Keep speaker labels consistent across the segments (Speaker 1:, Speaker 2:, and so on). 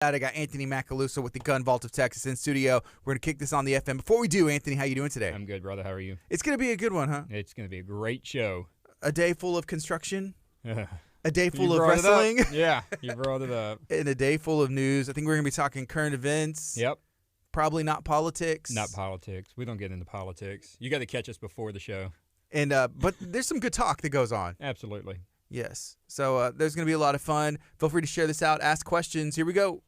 Speaker 1: I got Anthony Macaluso with the Gun Vault of Texas in studio. We're going to kick this on the FM. Before we do, Anthony, how you doing today?
Speaker 2: I'm good, brother. How are you?
Speaker 1: It's going to be a good one, huh?
Speaker 2: It's going to be a great show.
Speaker 1: A day full of construction. A day full of
Speaker 2: brought it
Speaker 1: wrestling.
Speaker 2: up. Yeah, you brought it up.
Speaker 1: And a day full of news. I think we're going to be talking current events.
Speaker 2: Yep.
Speaker 1: Probably not politics.
Speaker 2: Not politics. We don't get into politics. You got to catch us before the show.
Speaker 1: And but there's some good talk that goes on.
Speaker 2: Absolutely.
Speaker 1: Yes. So there's going to be a lot of fun. Feel free to share this out. Ask questions. Here we go.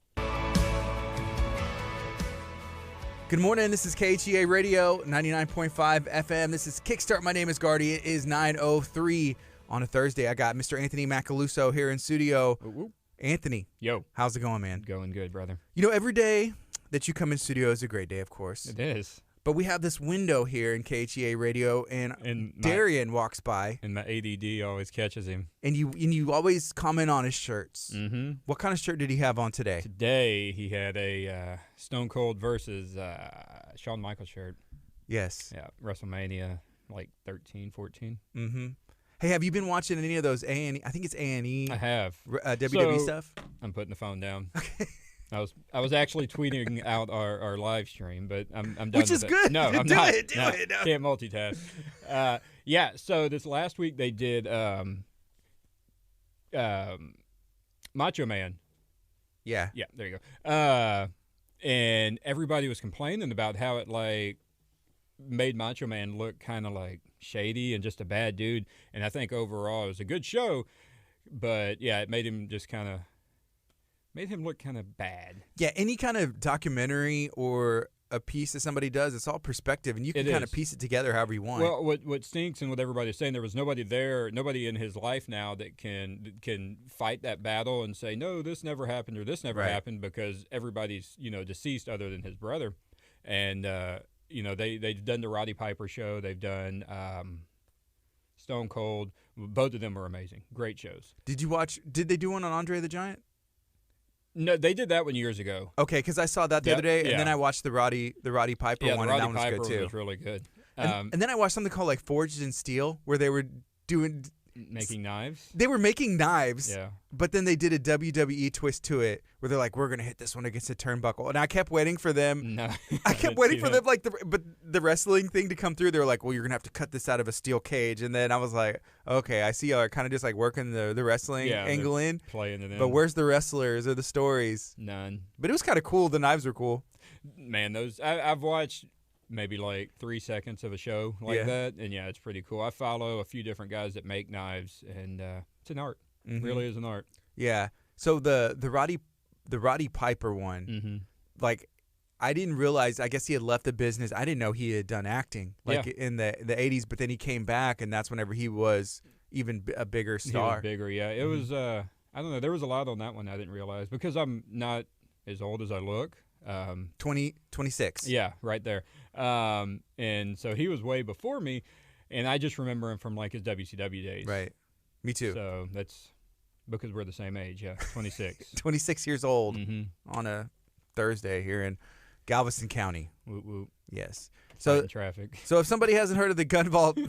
Speaker 1: Good morning. This is KHEA Radio, 99.5 FM. This is Kickstart. My name is Gardy. It is 9:03 on a Thursday. I got Mr. Anthony Macaluso here in studio.
Speaker 2: Woo-woo.
Speaker 1: Anthony.
Speaker 2: Yo.
Speaker 1: How's it going, man?
Speaker 2: Going good, brother.
Speaker 1: You know, every day that you come in studio is a great day, of course.
Speaker 2: It is.
Speaker 1: But we have this window here in KHEA Radio, and Darian walks by.
Speaker 2: And my ADD always catches him.
Speaker 1: And you always comment on his shirts.
Speaker 2: Mm-hmm.
Speaker 1: What kind of shirt did he have on today?
Speaker 2: Today, he had a Stone Cold versus Shawn Michaels shirt.
Speaker 1: Yes.
Speaker 2: Yeah, WrestleMania, like 13, 14.
Speaker 1: Mm-hmm. Hey, have you been watching any of those A&E? I think it's A&E.
Speaker 2: I have.
Speaker 1: WWE stuff?
Speaker 2: I'm putting the phone down.
Speaker 1: Okay.
Speaker 2: I was actually tweeting out our live stream, but I'm done.
Speaker 1: Which is
Speaker 2: with
Speaker 1: good.
Speaker 2: It. No, I'm
Speaker 1: do
Speaker 2: not.
Speaker 1: It, do it. No.
Speaker 2: Can't multitask. Yeah. So this last week they did Macho Man.
Speaker 1: Yeah.
Speaker 2: Yeah. There you go. And everybody was complaining about how it like made Macho Man look kind of like shady and just a bad dude. And I think overall it was a good show, but yeah, it made him just kind of. Made him look kind of bad. Yeah,
Speaker 1: any kind of documentary or a piece that somebody does, it's all perspective, and you can kind of piece it together however you want.
Speaker 2: Well, what stinks and what everybody's saying, there was nobody there, nobody in his life now that can fight that battle and say, no, this never happened or this never happened, because everybody's, deceased other than his brother. And, they've done the Roddy Piper show. They've done Stone Cold. Both of them were amazing. Great shows.
Speaker 1: Did they do one on Andre the Giant?
Speaker 2: No, they did that one years ago.
Speaker 1: Okay, because I saw that the other day, and then I watched the Roddy Piper one, and that one was good too.
Speaker 2: Was really good.
Speaker 1: And then I watched something called like Forged in Steel, where they were
Speaker 2: making knives.
Speaker 1: They were making knives.
Speaker 2: Yeah.
Speaker 1: But then they did a WWE twist to it, where they're like, "We're gonna hit this one against a turnbuckle," and I kept waiting for them.
Speaker 2: No,
Speaker 1: I kept waiting for them, like the wrestling thing to come through. They were like, "Well, you're gonna have to cut this out of a steel cage," and then I was like, "Okay, I see y'all are kind of just like working the wrestling angle in,
Speaker 2: playing it in."
Speaker 1: But where's the wrestlers or the stories?
Speaker 2: None.
Speaker 1: But it was kind of cool. The knives were cool.
Speaker 2: Man, I've watched maybe like 3 seconds of a show like that, and yeah, it's pretty cool. I follow a few different guys that make knives, and it's an art. Mm-hmm. It really is an art.
Speaker 1: Yeah. So the Roddy Piper one, like I didn't realize. I guess he had left the business. I didn't know he had done acting in the 80s, but then he came back, and that's whenever he was even a bigger star.
Speaker 2: He was bigger, yeah. It was. I don't know. There was a lot on that one I didn't realize, because I'm not as old as I look.
Speaker 1: 26.
Speaker 2: Yeah, right there. And so he was way before me, and I just remember him from like his WCW days.
Speaker 1: Right. Me too.
Speaker 2: So that's because we're the same age. Yeah, 26.
Speaker 1: 26 years old on a Thursday here in Galveston County.
Speaker 2: Whoop whoop.
Speaker 1: Yes. So
Speaker 2: traffic.
Speaker 1: So if somebody hasn't heard of the Gun Vault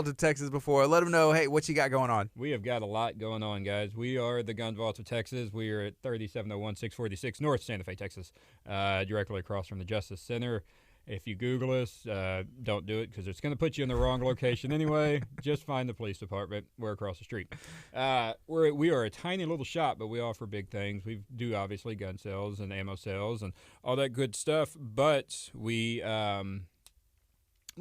Speaker 1: of Texas before, let them know, hey, what you got going on?
Speaker 2: We have got a lot going on, guys. We are the Gun Vault of Texas. We are at 3701 646 North Santa Fe, Texas, directly across from the Justice Center. If you Google us, don't do it, because it's going to put you in the wrong location anyway. Just find the police department. We're across the street. We are a tiny little shop, but we offer big things. We do, obviously, gun sales and ammo sales and all that good stuff, but we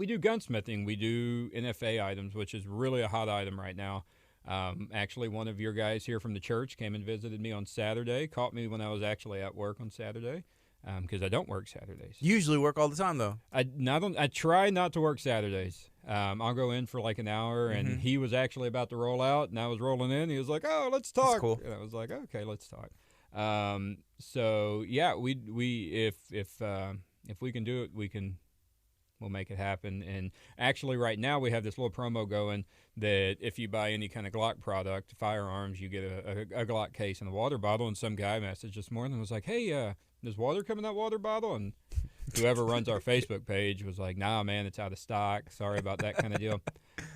Speaker 2: do gunsmithing. We do NFA items, which is really a hot item right now. Actually, one of your guys here from the church came and visited me on Saturday, caught me when I was actually at work on Saturday, because I don't work Saturdays.
Speaker 1: You usually work all the time, though.
Speaker 2: I try not to work Saturdays. I'll go in for like an hour, and he was actually about to roll out, and I was rolling in. He was like, "Oh, let's talk."
Speaker 1: That's cool.
Speaker 2: And I was like, "Okay, let's talk." So yeah, if we can do it, we'll make it happen. And actually right now we have this little promo going that if you buy any kind of Glock product, firearms, you get a Glock case and a water bottle. And some guy messaged this morning and was like, hey, does water come in that water bottle? And whoever runs our Facebook page was like, nah, man, it's out of stock. Sorry about that kind of deal.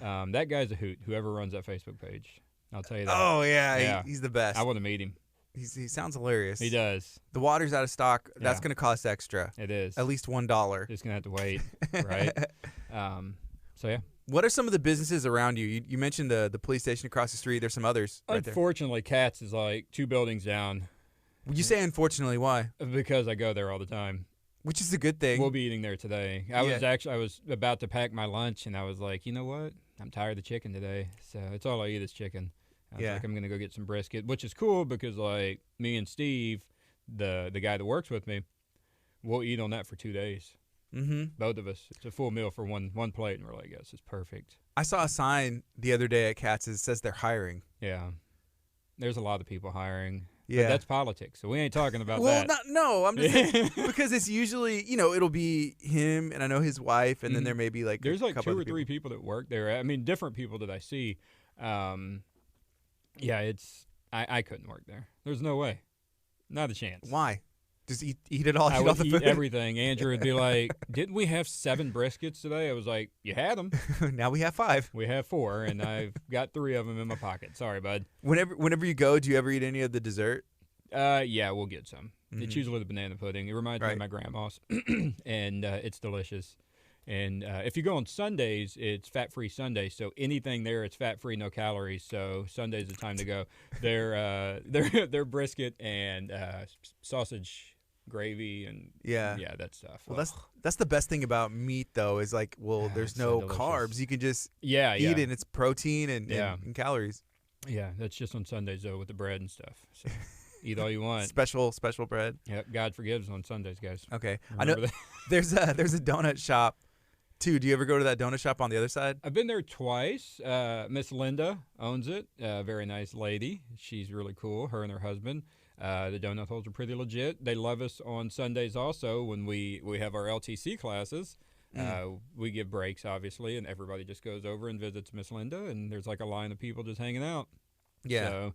Speaker 2: That guy's a hoot, whoever runs that Facebook page. I'll tell you that.
Speaker 1: Oh, yeah. He's the best.
Speaker 2: I want to meet him.
Speaker 1: He sounds hilarious.
Speaker 2: He does.
Speaker 1: The water's out of stock.
Speaker 2: Yeah.
Speaker 1: That's going to cost extra.
Speaker 2: It is.
Speaker 1: At least $1.
Speaker 2: Just gonna have to wait, right? So yeah.
Speaker 1: What are some of the businesses around you? You mentioned the police station across the street. There's some others right there.
Speaker 2: Unfortunately, Katz is like 2 buildings down.
Speaker 1: You say unfortunately, why?
Speaker 2: Because I go there all the time.
Speaker 1: Which is a good thing.
Speaker 2: We'll be eating there today. I was about to pack my lunch, and I was like, you know what? I'm tired of the chicken today, so it's all I eat is chicken. I was like, I'm gonna go get some brisket, which is cool because like me and Steve, the guy that works with me, we'll eat on that for 2 days.
Speaker 1: Mm-hmm.
Speaker 2: Both of us. It's a full meal for one plate, and we're like, yes, it's perfect.
Speaker 1: I saw a sign the other day at Katz's. It says they're hiring.
Speaker 2: Yeah. There's a lot of people hiring.
Speaker 1: Yeah.
Speaker 2: But that's politics, so we ain't talking about
Speaker 1: well,
Speaker 2: that.
Speaker 1: no, I'm just saying, because it's usually, it'll be him and I know his wife, and then there may be like
Speaker 2: there's
Speaker 1: a
Speaker 2: like
Speaker 1: couple
Speaker 2: 2 or
Speaker 1: other
Speaker 2: 3 people that work there. I mean, different people that I see. Yeah, I couldn't work there. There's no way. Not a chance.
Speaker 1: Why? Just eat it all.
Speaker 2: I
Speaker 1: eat all
Speaker 2: would
Speaker 1: the
Speaker 2: eat
Speaker 1: food?
Speaker 2: everything. Andrew would be like, didn't we have 7 briskets today? I was like, you had them.
Speaker 1: Now we have 5.
Speaker 2: We have 4, and I've got 3 of them in my pocket. Sorry, bud.
Speaker 1: Whenever you go, do you ever eat any of the dessert?
Speaker 2: Yeah, we'll get some.
Speaker 1: Mm-hmm.
Speaker 2: It's usually the banana pudding. It reminds me of my grandma's, and it's delicious. And if you go on Sundays, it's fat-free Sunday. So anything there, it's fat-free, no calories. So Sunday's the time to go. They're brisket and sausage gravy and that stuff.
Speaker 1: Well, that's the best thing about meat, though, is like, there's no carbs. You can just eat it, and it's protein and calories.
Speaker 2: Yeah, that's just on Sundays though with the bread and stuff. So eat all you want.
Speaker 1: Special bread.
Speaker 2: Yep, God forgives on Sundays, guys.
Speaker 1: Okay,
Speaker 2: Remember
Speaker 1: I know there's a donut shop too. Do you ever go to that donut shop on the other side?
Speaker 2: I've been there twice. Miss Linda owns it. Very nice lady. She's really cool. Her and her husband. The donut holes are pretty legit. They love us on Sundays also when we have our LTC classes. We give breaks, obviously, and everybody just goes over and visits Miss Linda, and there's like a line of people just hanging out.
Speaker 1: Yeah.
Speaker 2: So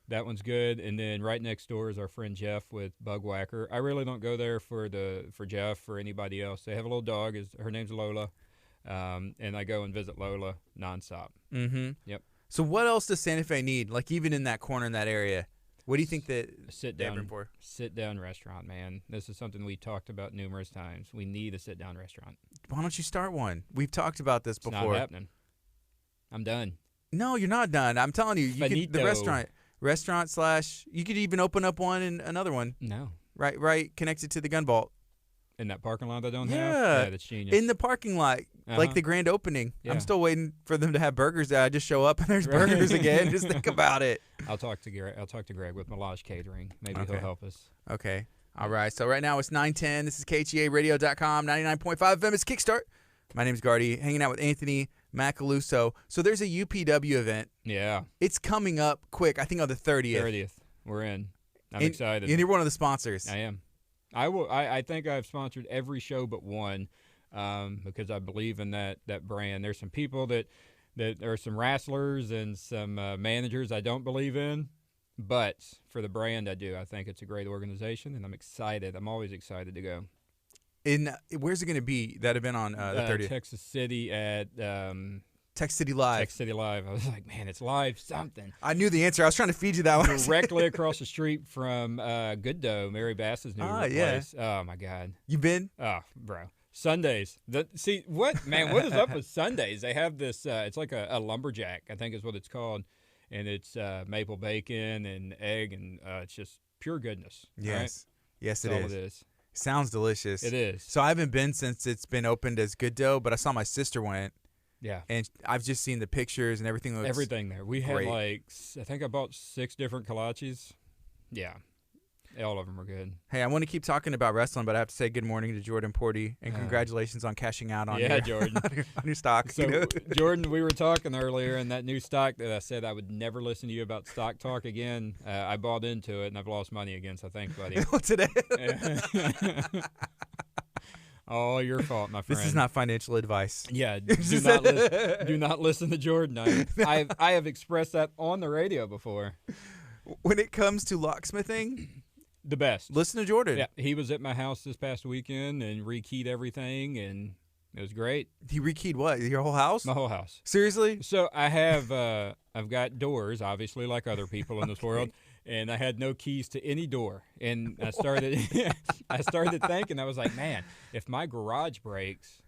Speaker 2: that one's good. And then right next door is our friend Jeff with Bug Whacker. I really don't go there for Jeff or anybody else. They have a little dog. Her name's Lola, and I go and visit Lola nonstop.
Speaker 1: Mm-hmm.
Speaker 2: Yep.
Speaker 1: So what else does Santa Fe need? Like even in that corner in that area, what do you think that
Speaker 2: sit down restaurant, man? This is something we talked about numerous times. We need a sit down restaurant.
Speaker 1: Why don't you start one? We've talked about this before.
Speaker 2: It's not happening. I'm done.
Speaker 1: No, you're not done. I'm telling you, the restaurant / you could even open up one and another one.
Speaker 2: No.
Speaker 1: Right, connected to the gun vault.
Speaker 2: In that parking lot they don't have?
Speaker 1: Yeah,
Speaker 2: that's genius.
Speaker 1: In the parking lot, like the grand opening. Yeah. I'm still waiting for them to have burgers there. I just show up and there's burgers again. Just think about it.
Speaker 2: I'll talk to Greg with Melage Catering. Maybe he'll help us.
Speaker 1: Okay. All right. So right now it's 9:10. This is KHEARadio.com, 99.5 FM. It's Kickstart. My name's Gardy, hanging out with Anthony Macaluso. So there's a UPW event.
Speaker 2: Yeah.
Speaker 1: It's coming up quick. I think on the 30th.
Speaker 2: 30th. We're in. I'm excited.
Speaker 1: And you're one of the sponsors.
Speaker 2: I am. I think I've sponsored every show but one because I believe in that brand. There's some people that are some wrestlers and some managers I don't believe in, but for the brand I do. I think it's a great organization, and I'm excited. I'm always excited to go.
Speaker 1: Where's it going to be, that event on the 30th?
Speaker 2: Texas City at
Speaker 1: Texas City Live.
Speaker 2: Texas City Live. I was like, man, it's live something.
Speaker 1: I knew the answer. I was trying to feed you that one.
Speaker 2: Directly across the street from Good Dough, Mary Bass's new place. Oh, my God.
Speaker 1: You been?
Speaker 2: Oh, bro. Sundays. What is up with Sundays? They have this, it's like a lumberjack, I think is what it's called. And it's maple bacon and egg, and it's just pure goodness.
Speaker 1: Yes.
Speaker 2: Right?
Speaker 1: Yes,
Speaker 2: That's all it is.
Speaker 1: Sounds delicious.
Speaker 2: It is.
Speaker 1: So I haven't been since it's been opened as Good Dough, but I saw my sister went.
Speaker 2: Yeah.
Speaker 1: And I've just seen the pictures and everything looks
Speaker 2: everything there. We had I think I bought 6 different kolaches. Yeah. All of them are good.
Speaker 1: Hey, I want to keep talking about wrestling, but I have to say good morning to Jordan Porty and congratulations on cashing out on
Speaker 2: Jordan.
Speaker 1: on your stock.
Speaker 2: So, Jordan, we were talking earlier, and that new stock that I said I would never listen to you about stock talk again, I bought into it, and I've lost money again, so thanks, buddy.
Speaker 1: Today.
Speaker 2: All your fault, my friend.
Speaker 1: This is not financial advice.
Speaker 2: Yeah, do not listen to Jordan. I have expressed that on the radio before.
Speaker 1: When it comes to locksmithing,
Speaker 2: the best.
Speaker 1: Listen to Jordan.
Speaker 2: Yeah, he was at my house this past weekend and rekeyed everything, and it was great.
Speaker 1: He rekeyed what? Your whole house?
Speaker 2: My whole house.
Speaker 1: Seriously?
Speaker 2: So I have I've got doors, obviously, like other people in this world, and I had no keys to any door. And I started thinking, I was like, man, if my garage breaks,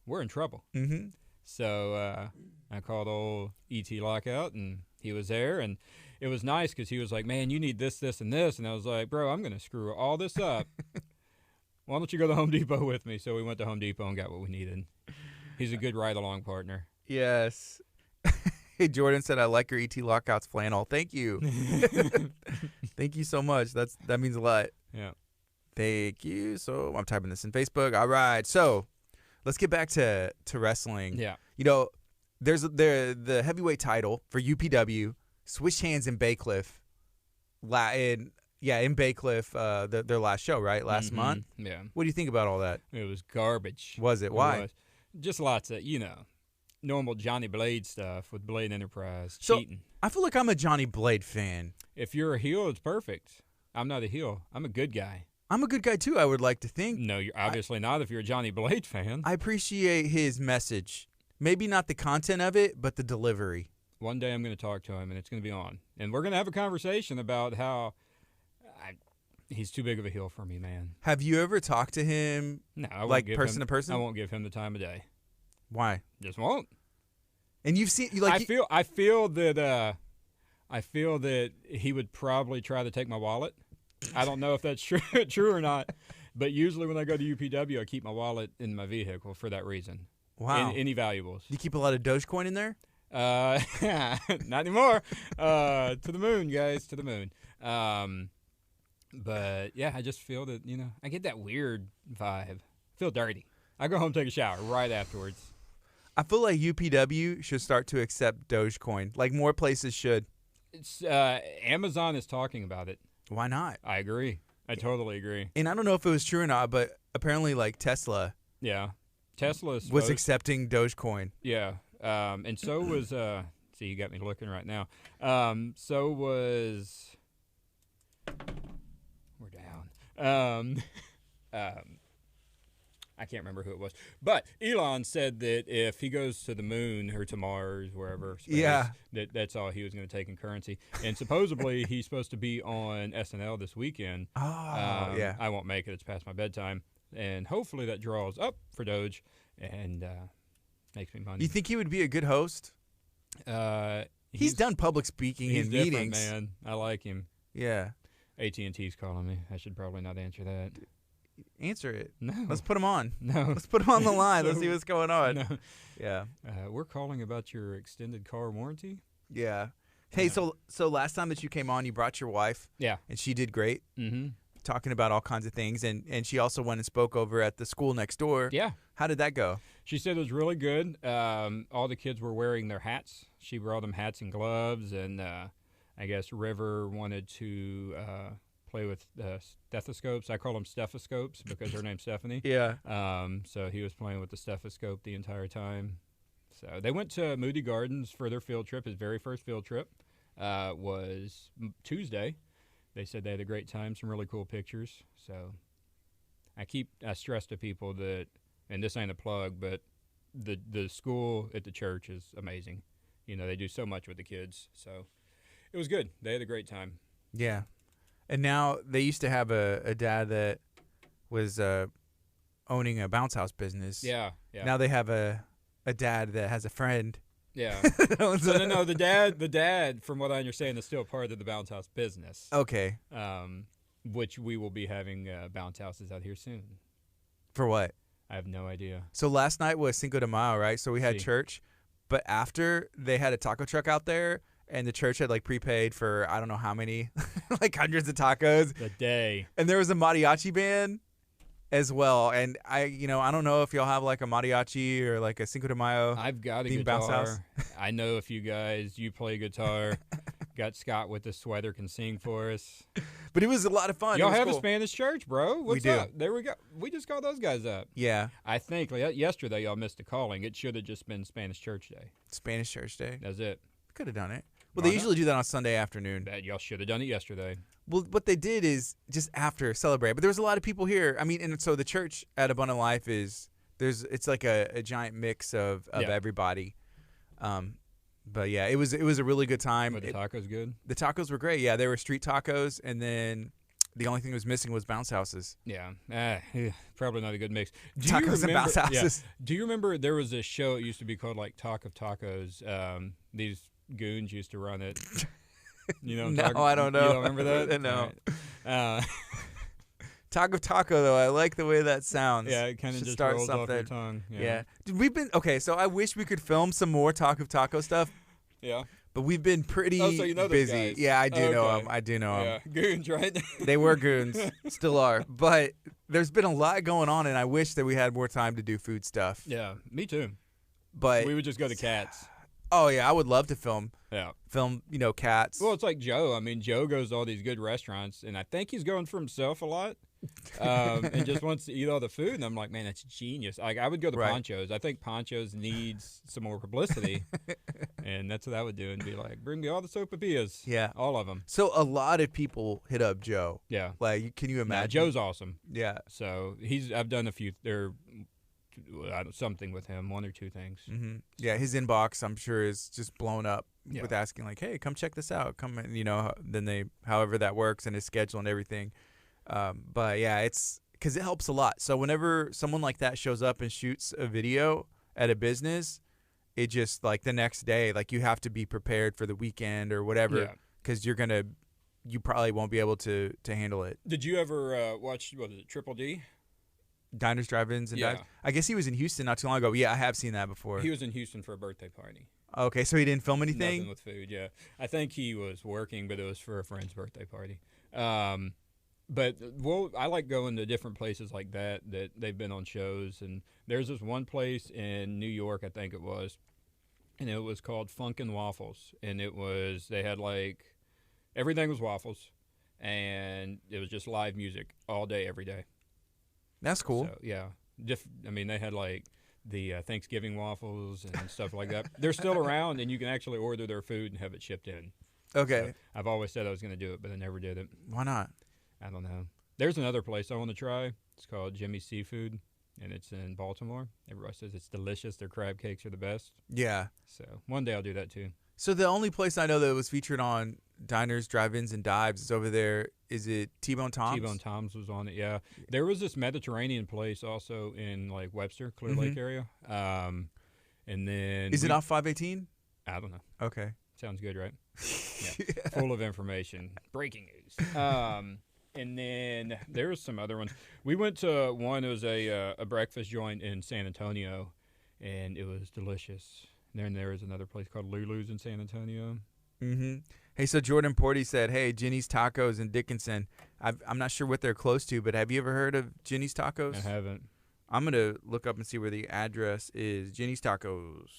Speaker 2: we're in trouble.
Speaker 1: Mm-hmm.
Speaker 2: So I called old E.T. Lockout, and he was there, and it was nice because he was like, man, you need this, this, and this. And I was like, bro, I'm going to screw all this up. Why don't you go to Home Depot with me? So we went to Home Depot and got what we needed. He's a good ride-along partner.
Speaker 1: Yes. Hey, Jordan said, I like your E.T. Lockout's flannel. Thank you. Thank you so much. That means a lot.
Speaker 2: Yeah.
Speaker 1: Thank you. So I'm typing this in Facebook. All right. So let's get back to wrestling.
Speaker 2: Yeah.
Speaker 1: You know, there's the heavyweight title for UPW switched hands in Baycliff. In Baycliff, their last show, right? Last month?
Speaker 2: Yeah.
Speaker 1: What do you think about all that?
Speaker 2: It was garbage.
Speaker 1: Was it? Why?
Speaker 2: Just lots of, normal Johnny Blade stuff with Blade Enterprise,
Speaker 1: So,
Speaker 2: cheating.
Speaker 1: I feel like I'm a Johnny Blade fan.
Speaker 2: If you're a heel, it's perfect. I'm not a heel. I'm a good guy.
Speaker 1: I'm a good guy, too, I would like to think.
Speaker 2: No, you're obviously not if you're a Johnny Blade fan.
Speaker 1: I appreciate his message. Maybe not the content of it, but the delivery.
Speaker 2: One day I'm going to talk to him, and it's going to be on. And we're going to have a conversation about how he's too big of a heel for me, man.
Speaker 1: Have you ever talked to him,
Speaker 2: No, I won't
Speaker 1: like
Speaker 2: give
Speaker 1: person
Speaker 2: him,
Speaker 1: to person?
Speaker 2: I won't give him the time of day.
Speaker 1: Why?
Speaker 2: Just won't.
Speaker 1: And you've seen,
Speaker 2: I feel that he would probably try to take my wallet. I don't know if that's true or not, but usually when I go to UPW, I keep my wallet in my vehicle for that reason.
Speaker 1: Wow.
Speaker 2: Any valuables?
Speaker 1: You keep a lot of Dogecoin in there?
Speaker 2: Not anymore. To the moon, guys, to the moon. But yeah, I just feel that, I get that weird vibe. Feel dirty. I go home, take a shower right afterwards.
Speaker 1: I feel like UPW should start to accept Dogecoin. Like more places should.
Speaker 2: It's Amazon is talking about it.
Speaker 1: Why not?
Speaker 2: I agree. I totally agree.
Speaker 1: And I don't know if it was true or not, but apparently like Tesla was accepting Dogecoin.
Speaker 2: Yeah. And so was see, you got me looking right now. So was we're down. I can't remember who it was. But Elon said that if he goes to the moon or to Mars, wherever, space, that's all he was going to take in currency. And supposedly he's supposed to be on SNL this weekend.
Speaker 1: Oh, yeah.
Speaker 2: I won't make it. It's past my bedtime. And hopefully that draws up for Doge and makes me money.
Speaker 1: You think he would be a good host? He's done public speaking in meetings.
Speaker 2: Man. I like him.
Speaker 1: Yeah.
Speaker 2: AT&T's calling me. I should probably not answer that.
Speaker 1: Answer it.
Speaker 2: No.
Speaker 1: Let's put him on.
Speaker 2: No.
Speaker 1: Let's put him on the line. Let's see what's going on.
Speaker 2: No.
Speaker 1: Yeah.
Speaker 2: We're calling about your extended car warranty.
Speaker 1: Yeah. Hey, so last time that you came on, you brought your wife.
Speaker 2: Yeah.
Speaker 1: And she did great.
Speaker 2: Mm-hmm.
Speaker 1: Talking about all kinds of things. And she also went and spoke over at the school next door.
Speaker 2: Yeah.
Speaker 1: How did that go?
Speaker 2: She said it was really good. All the kids were wearing their hats. She brought them hats and gloves. And I guess River wanted to play with stethoscopes. I call them stethoscopes because her name's Stephanie.
Speaker 1: Yeah.
Speaker 2: So he was playing with the stethoscope the entire time. So they went to Moody Gardens for their field trip. His very first field trip was Tuesday. They said they had a great time, some really cool pictures. So I stress to people that, and this ain't a plug, but the school at the church is amazing. They do so much with the kids. So it was good. They had a great time.
Speaker 1: Yeah. And now they used to have a dad that was owning a bounce house business.
Speaker 2: Yeah.
Speaker 1: Now they have a dad that has a friend.
Speaker 2: Yeah. No. The dad, from what I understand, is still part of the bounce house business.
Speaker 1: Okay.
Speaker 2: Which we will be having bounce houses out here soon.
Speaker 1: For what?
Speaker 2: I have no idea.
Speaker 1: So last night was Cinco de Mayo, right? So we had church, but after they had a taco truck out there. And the church had prepaid for I don't know how many, hundreds of tacos.
Speaker 2: The day.
Speaker 1: And there was a mariachi band as well. And I don't know if y'all have a mariachi or a Cinco de Mayo.
Speaker 2: I've got a guitar. I know a few guys. You play guitar. Got Scott with the sweater can sing for us.
Speaker 1: But it was a lot of fun.
Speaker 2: Y'all have a Spanish church, bro. What's
Speaker 1: we do.
Speaker 2: up? There we go. We just called those guys up.
Speaker 1: Yeah.
Speaker 2: I think yesterday y'all missed a calling. It should have just been Spanish Church Day.
Speaker 1: Spanish Church Day.
Speaker 2: That's it.
Speaker 1: Could have done it. Well, they usually do that on Sunday afternoon.
Speaker 2: Y'all should have done it yesterday.
Speaker 1: Well, what they did is just after celebrate. But there was a lot of people here. I mean, and so the church at Abundant Life it's like a giant mix of everybody. But yeah, it was a really good time.
Speaker 2: Were the tacos good?
Speaker 1: The tacos were great. Yeah, they were street tacos, and then the only thing that was missing was bounce houses.
Speaker 2: Yeah, probably not a good mix.
Speaker 1: Tacos and bounce houses.
Speaker 2: Yeah. Do you remember there was a show? It used to be called like Talk of Tacos. These goons used to run it. You know?
Speaker 1: No, I don't know.
Speaker 2: You don't remember that?
Speaker 1: No.
Speaker 2: Right.
Speaker 1: Talk of taco though, I like the way that sounds.
Speaker 2: Yeah, it kind of just rolls off your tongue.
Speaker 1: Yeah. We've been okay. So I wish we could film some more Talk of Taco stuff.
Speaker 2: Yeah.
Speaker 1: But we've been pretty
Speaker 2: so you know those
Speaker 1: busy.
Speaker 2: guys.
Speaker 1: Yeah, I do know them. I do know them.
Speaker 2: Yeah, goons, right?
Speaker 1: They were goons, still are. But there's been a lot going on, and I wish that we had more time to do food stuff.
Speaker 2: Yeah, me too.
Speaker 1: But
Speaker 2: we would just go to Cats.
Speaker 1: Oh yeah, I would love to film.
Speaker 2: Yeah.
Speaker 1: Film, Cats.
Speaker 2: Well, it's like Joe. I mean, Joe goes to all these good restaurants, and I think he's going for himself a lot. And just wants to eat all the food, and I'm like, man, that's genius. Like, I would go to Poncho's. I think Poncho's needs some more publicity, and that's what I would do, and be like, bring me all the sopapillas.
Speaker 1: Yeah,
Speaker 2: all of them.
Speaker 1: So a lot of people hit up Joe.
Speaker 2: Yeah,
Speaker 1: like, can you imagine?
Speaker 2: Yeah, Joe's awesome.
Speaker 1: Yeah.
Speaker 2: So I've done a few. Something with him, one or two things.
Speaker 1: Mm-hmm. Yeah, his inbox, I'm sure, is just blown up with asking like, hey, come check this out. Come, then however that works and his schedule and everything. But yeah, it's because it helps a lot. So whenever someone like that shows up and shoots a video at a business, it just like the next day, like you have to be prepared for the weekend or whatever, because you probably won't be able to handle it.
Speaker 2: Did you ever watch, what is it, Triple D?
Speaker 1: Diners, Drive-Ins, and Dives? I guess he was in Houston not too long ago. Yeah, I have seen that before.
Speaker 2: He was in Houston for a birthday party.
Speaker 1: Okay, so he didn't film anything?
Speaker 2: Nothing with food, yeah. I think he was working, but it was for a friend's birthday party. But I like going to different places like that they've been on shows. And there's this one place in New York, I think it was, and it was called Funkin' Waffles. And they had like, everything was waffles, and it was just live music all day, every day.
Speaker 1: That's cool.
Speaker 2: So, yeah. They had like the Thanksgiving waffles and stuff like that. They're still around, and you can actually order their food and have it shipped in.
Speaker 1: Okay.
Speaker 2: So I've always said I was going to do it, but I never did it.
Speaker 1: Why not?
Speaker 2: I don't know. There's another place I want to try. It's called Jimmy's Seafood, and it's in Baltimore. Everybody says it's delicious. Their crab cakes are the best.
Speaker 1: Yeah.
Speaker 2: So one day I'll do that too.
Speaker 1: So the only place I know that was featured on Diners, Drive-Ins, and Dives is over there. Is it T-Bone Tom's?
Speaker 2: T-Bone Tom's was on it, yeah. There was this Mediterranean place also in like Webster, Clear Lake area. And then
Speaker 1: is it off 518?
Speaker 2: I don't know.
Speaker 1: Okay.
Speaker 2: Sounds good, right? Yeah. Full of information. Breaking news. And then there was some other ones. We went to one. It was a breakfast joint in San Antonio, and it was delicious. And then there was another place called Lulu's in San Antonio.
Speaker 1: Mm-hmm. Hey, so Jordan Porty said, hey, Ginny's Tacos in Dickinson. I'm not sure what they're close to, but have you ever heard of Ginny's Tacos?
Speaker 2: I haven't.
Speaker 1: I'm going to look up and see where the address is. Ginny's Tacos.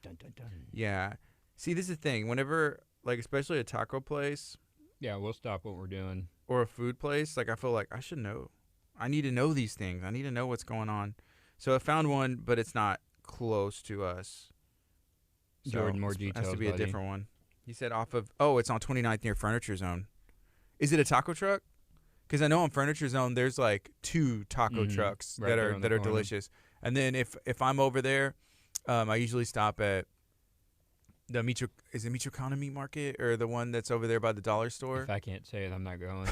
Speaker 2: Dun, dun, dun.
Speaker 1: Yeah. See, this is the thing. Whenever, like, especially a taco place.
Speaker 2: Yeah, we'll stop what we're doing.
Speaker 1: Or a food place, like, I feel like I should know. I need to know these things. I need to know what's going on. So I found one, but it's not close to us. So
Speaker 2: Jordan, more details,
Speaker 1: has to be
Speaker 2: buddy.
Speaker 1: A different one. He said it's on 29th near Furniture Zone. Is it a taco truck? Because I know on Furniture Zone there's like 2 taco trucks that are delicious. And then if I'm over there, I usually stop at the Michoacana Meat Market or the one that's over there by the dollar store.
Speaker 2: If I can't say it, I'm not going.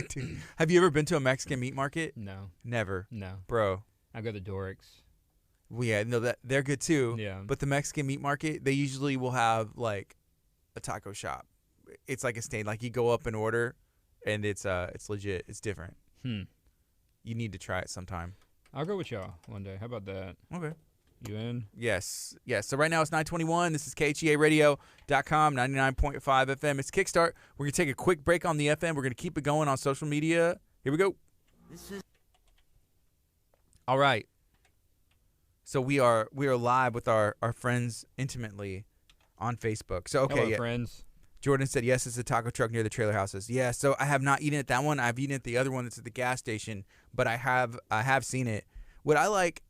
Speaker 1: Dude, have you ever been to a Mexican meat market?
Speaker 2: No.
Speaker 1: Never.
Speaker 2: No.
Speaker 1: Bro.
Speaker 2: I go to Doric's.
Speaker 1: Well, yeah, no, they're good too.
Speaker 2: Yeah.
Speaker 1: But the Mexican meat market, they usually will have like a taco shop. It's like a stand. Like you go up and order, and it's legit. It's different. You need to try it sometime.
Speaker 2: I'll go with y'all one day. How about that?
Speaker 1: Okay.
Speaker 2: You in?
Speaker 1: Yes. So right now it's 9:21. This is KHEA Radio.com, 99.5 FM. It's Kickstart. We're going to take a quick break on the FM. We're going to keep it going on social media. Here we go. All right. So we are live with our friends intimately on Facebook. So, okay.
Speaker 2: Hello, friends.
Speaker 1: Jordan said, yes, it's a taco truck near the trailer houses. Yeah, so I have not eaten at that one. I've eaten at the other one that's at the gas station, but I have seen it. What I like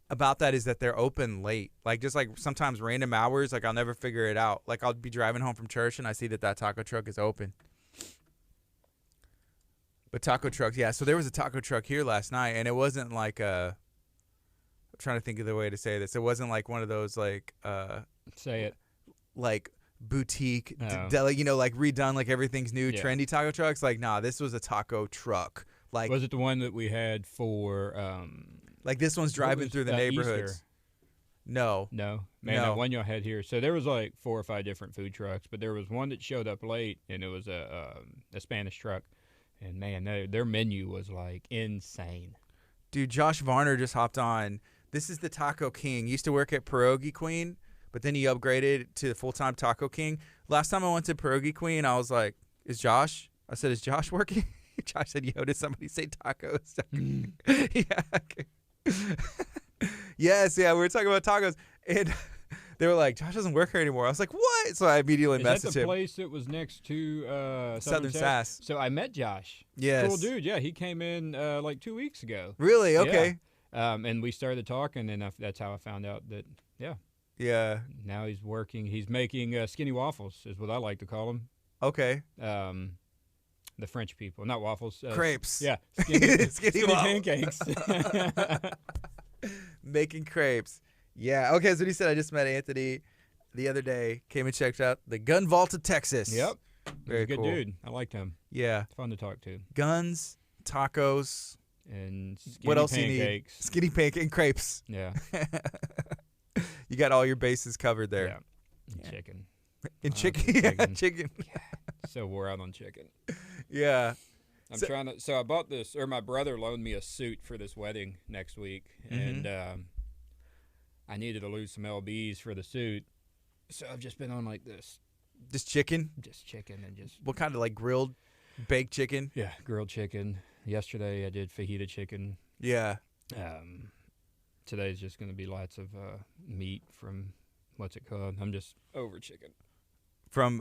Speaker 1: about that is that they're open late. Like, just like sometimes random hours, like I'll never figure it out. Like I'll be driving home from church and I see that taco truck is open. But taco trucks, yeah. So there was a taco truck here last night, and it wasn't like I'm trying to think of the way to say this. It wasn't like one of those like
Speaker 2: say it.
Speaker 1: like boutique, like redone, like everything's new, trendy taco trucks. Like, nah, this was a taco truck. Like,
Speaker 2: was it the one that we had for?
Speaker 1: Like this one's driving through the neighborhoods.
Speaker 2: Easter?
Speaker 1: No,
Speaker 2: man, that one y'all had here. So there was like 4 or 5 different food trucks, but there was one that showed up late, and it was a Spanish truck. And man, their menu was like insane.
Speaker 1: Dude, Josh Varner just hopped on. This is the Taco King. He used to work at Pierogi Queen, but then he upgraded to the full-time Taco King. Last time I went to Pierogi Queen, I was like, is Josh working? Josh said, yo, did somebody say tacos? Yeah. Yes, yeah, we were talking about tacos. And they were like, Josh doesn't work here anymore. I was like, what? So I immediately messaged him.
Speaker 2: Is that the place that was next to
Speaker 1: Southern Sass?
Speaker 2: So I met Josh.
Speaker 1: Yes.
Speaker 2: Cool dude. Yeah, he came in like 2 weeks ago.
Speaker 1: Really? Okay.
Speaker 2: Yeah. And we started talking, and that's how I found out that,
Speaker 1: Yeah.
Speaker 2: Now he's working. He's making skinny waffles, is what I like to call them.
Speaker 1: Okay.
Speaker 2: The French people, not waffles.
Speaker 1: Crepes.
Speaker 2: Yeah. Skinny pancakes.
Speaker 1: Making crepes. Yeah. Okay, so he said I just met Anthony the other day. Came and checked out the Gun Vault of Texas.
Speaker 2: Yep.
Speaker 1: Very
Speaker 2: He's a good
Speaker 1: cool
Speaker 2: dude. I liked him.
Speaker 1: Yeah.
Speaker 2: Fun to talk to.
Speaker 1: Guns, tacos.
Speaker 2: And skinny
Speaker 1: what else
Speaker 2: pancakes.
Speaker 1: You need? Skinny pancake and crepes.
Speaker 2: Yeah.
Speaker 1: You got all your bases covered there.
Speaker 2: Yeah. And chicken.
Speaker 1: And chicken. Yeah, chicken.
Speaker 2: Yeah. So wore out on chicken.
Speaker 1: Yeah.
Speaker 2: So I bought this, or my brother loaned me a suit for this wedding next week, and I needed to lose some lbs for the suit, so I've just been on like this.
Speaker 1: Just chicken?
Speaker 2: Just chicken and just.
Speaker 1: What kind of like grilled, baked chicken?
Speaker 2: Yeah, grilled chicken. Yesterday I did fajita chicken.
Speaker 1: Yeah.
Speaker 2: Today's just going to be lots of meat from, what's it called? I'm just over chicken.
Speaker 1: From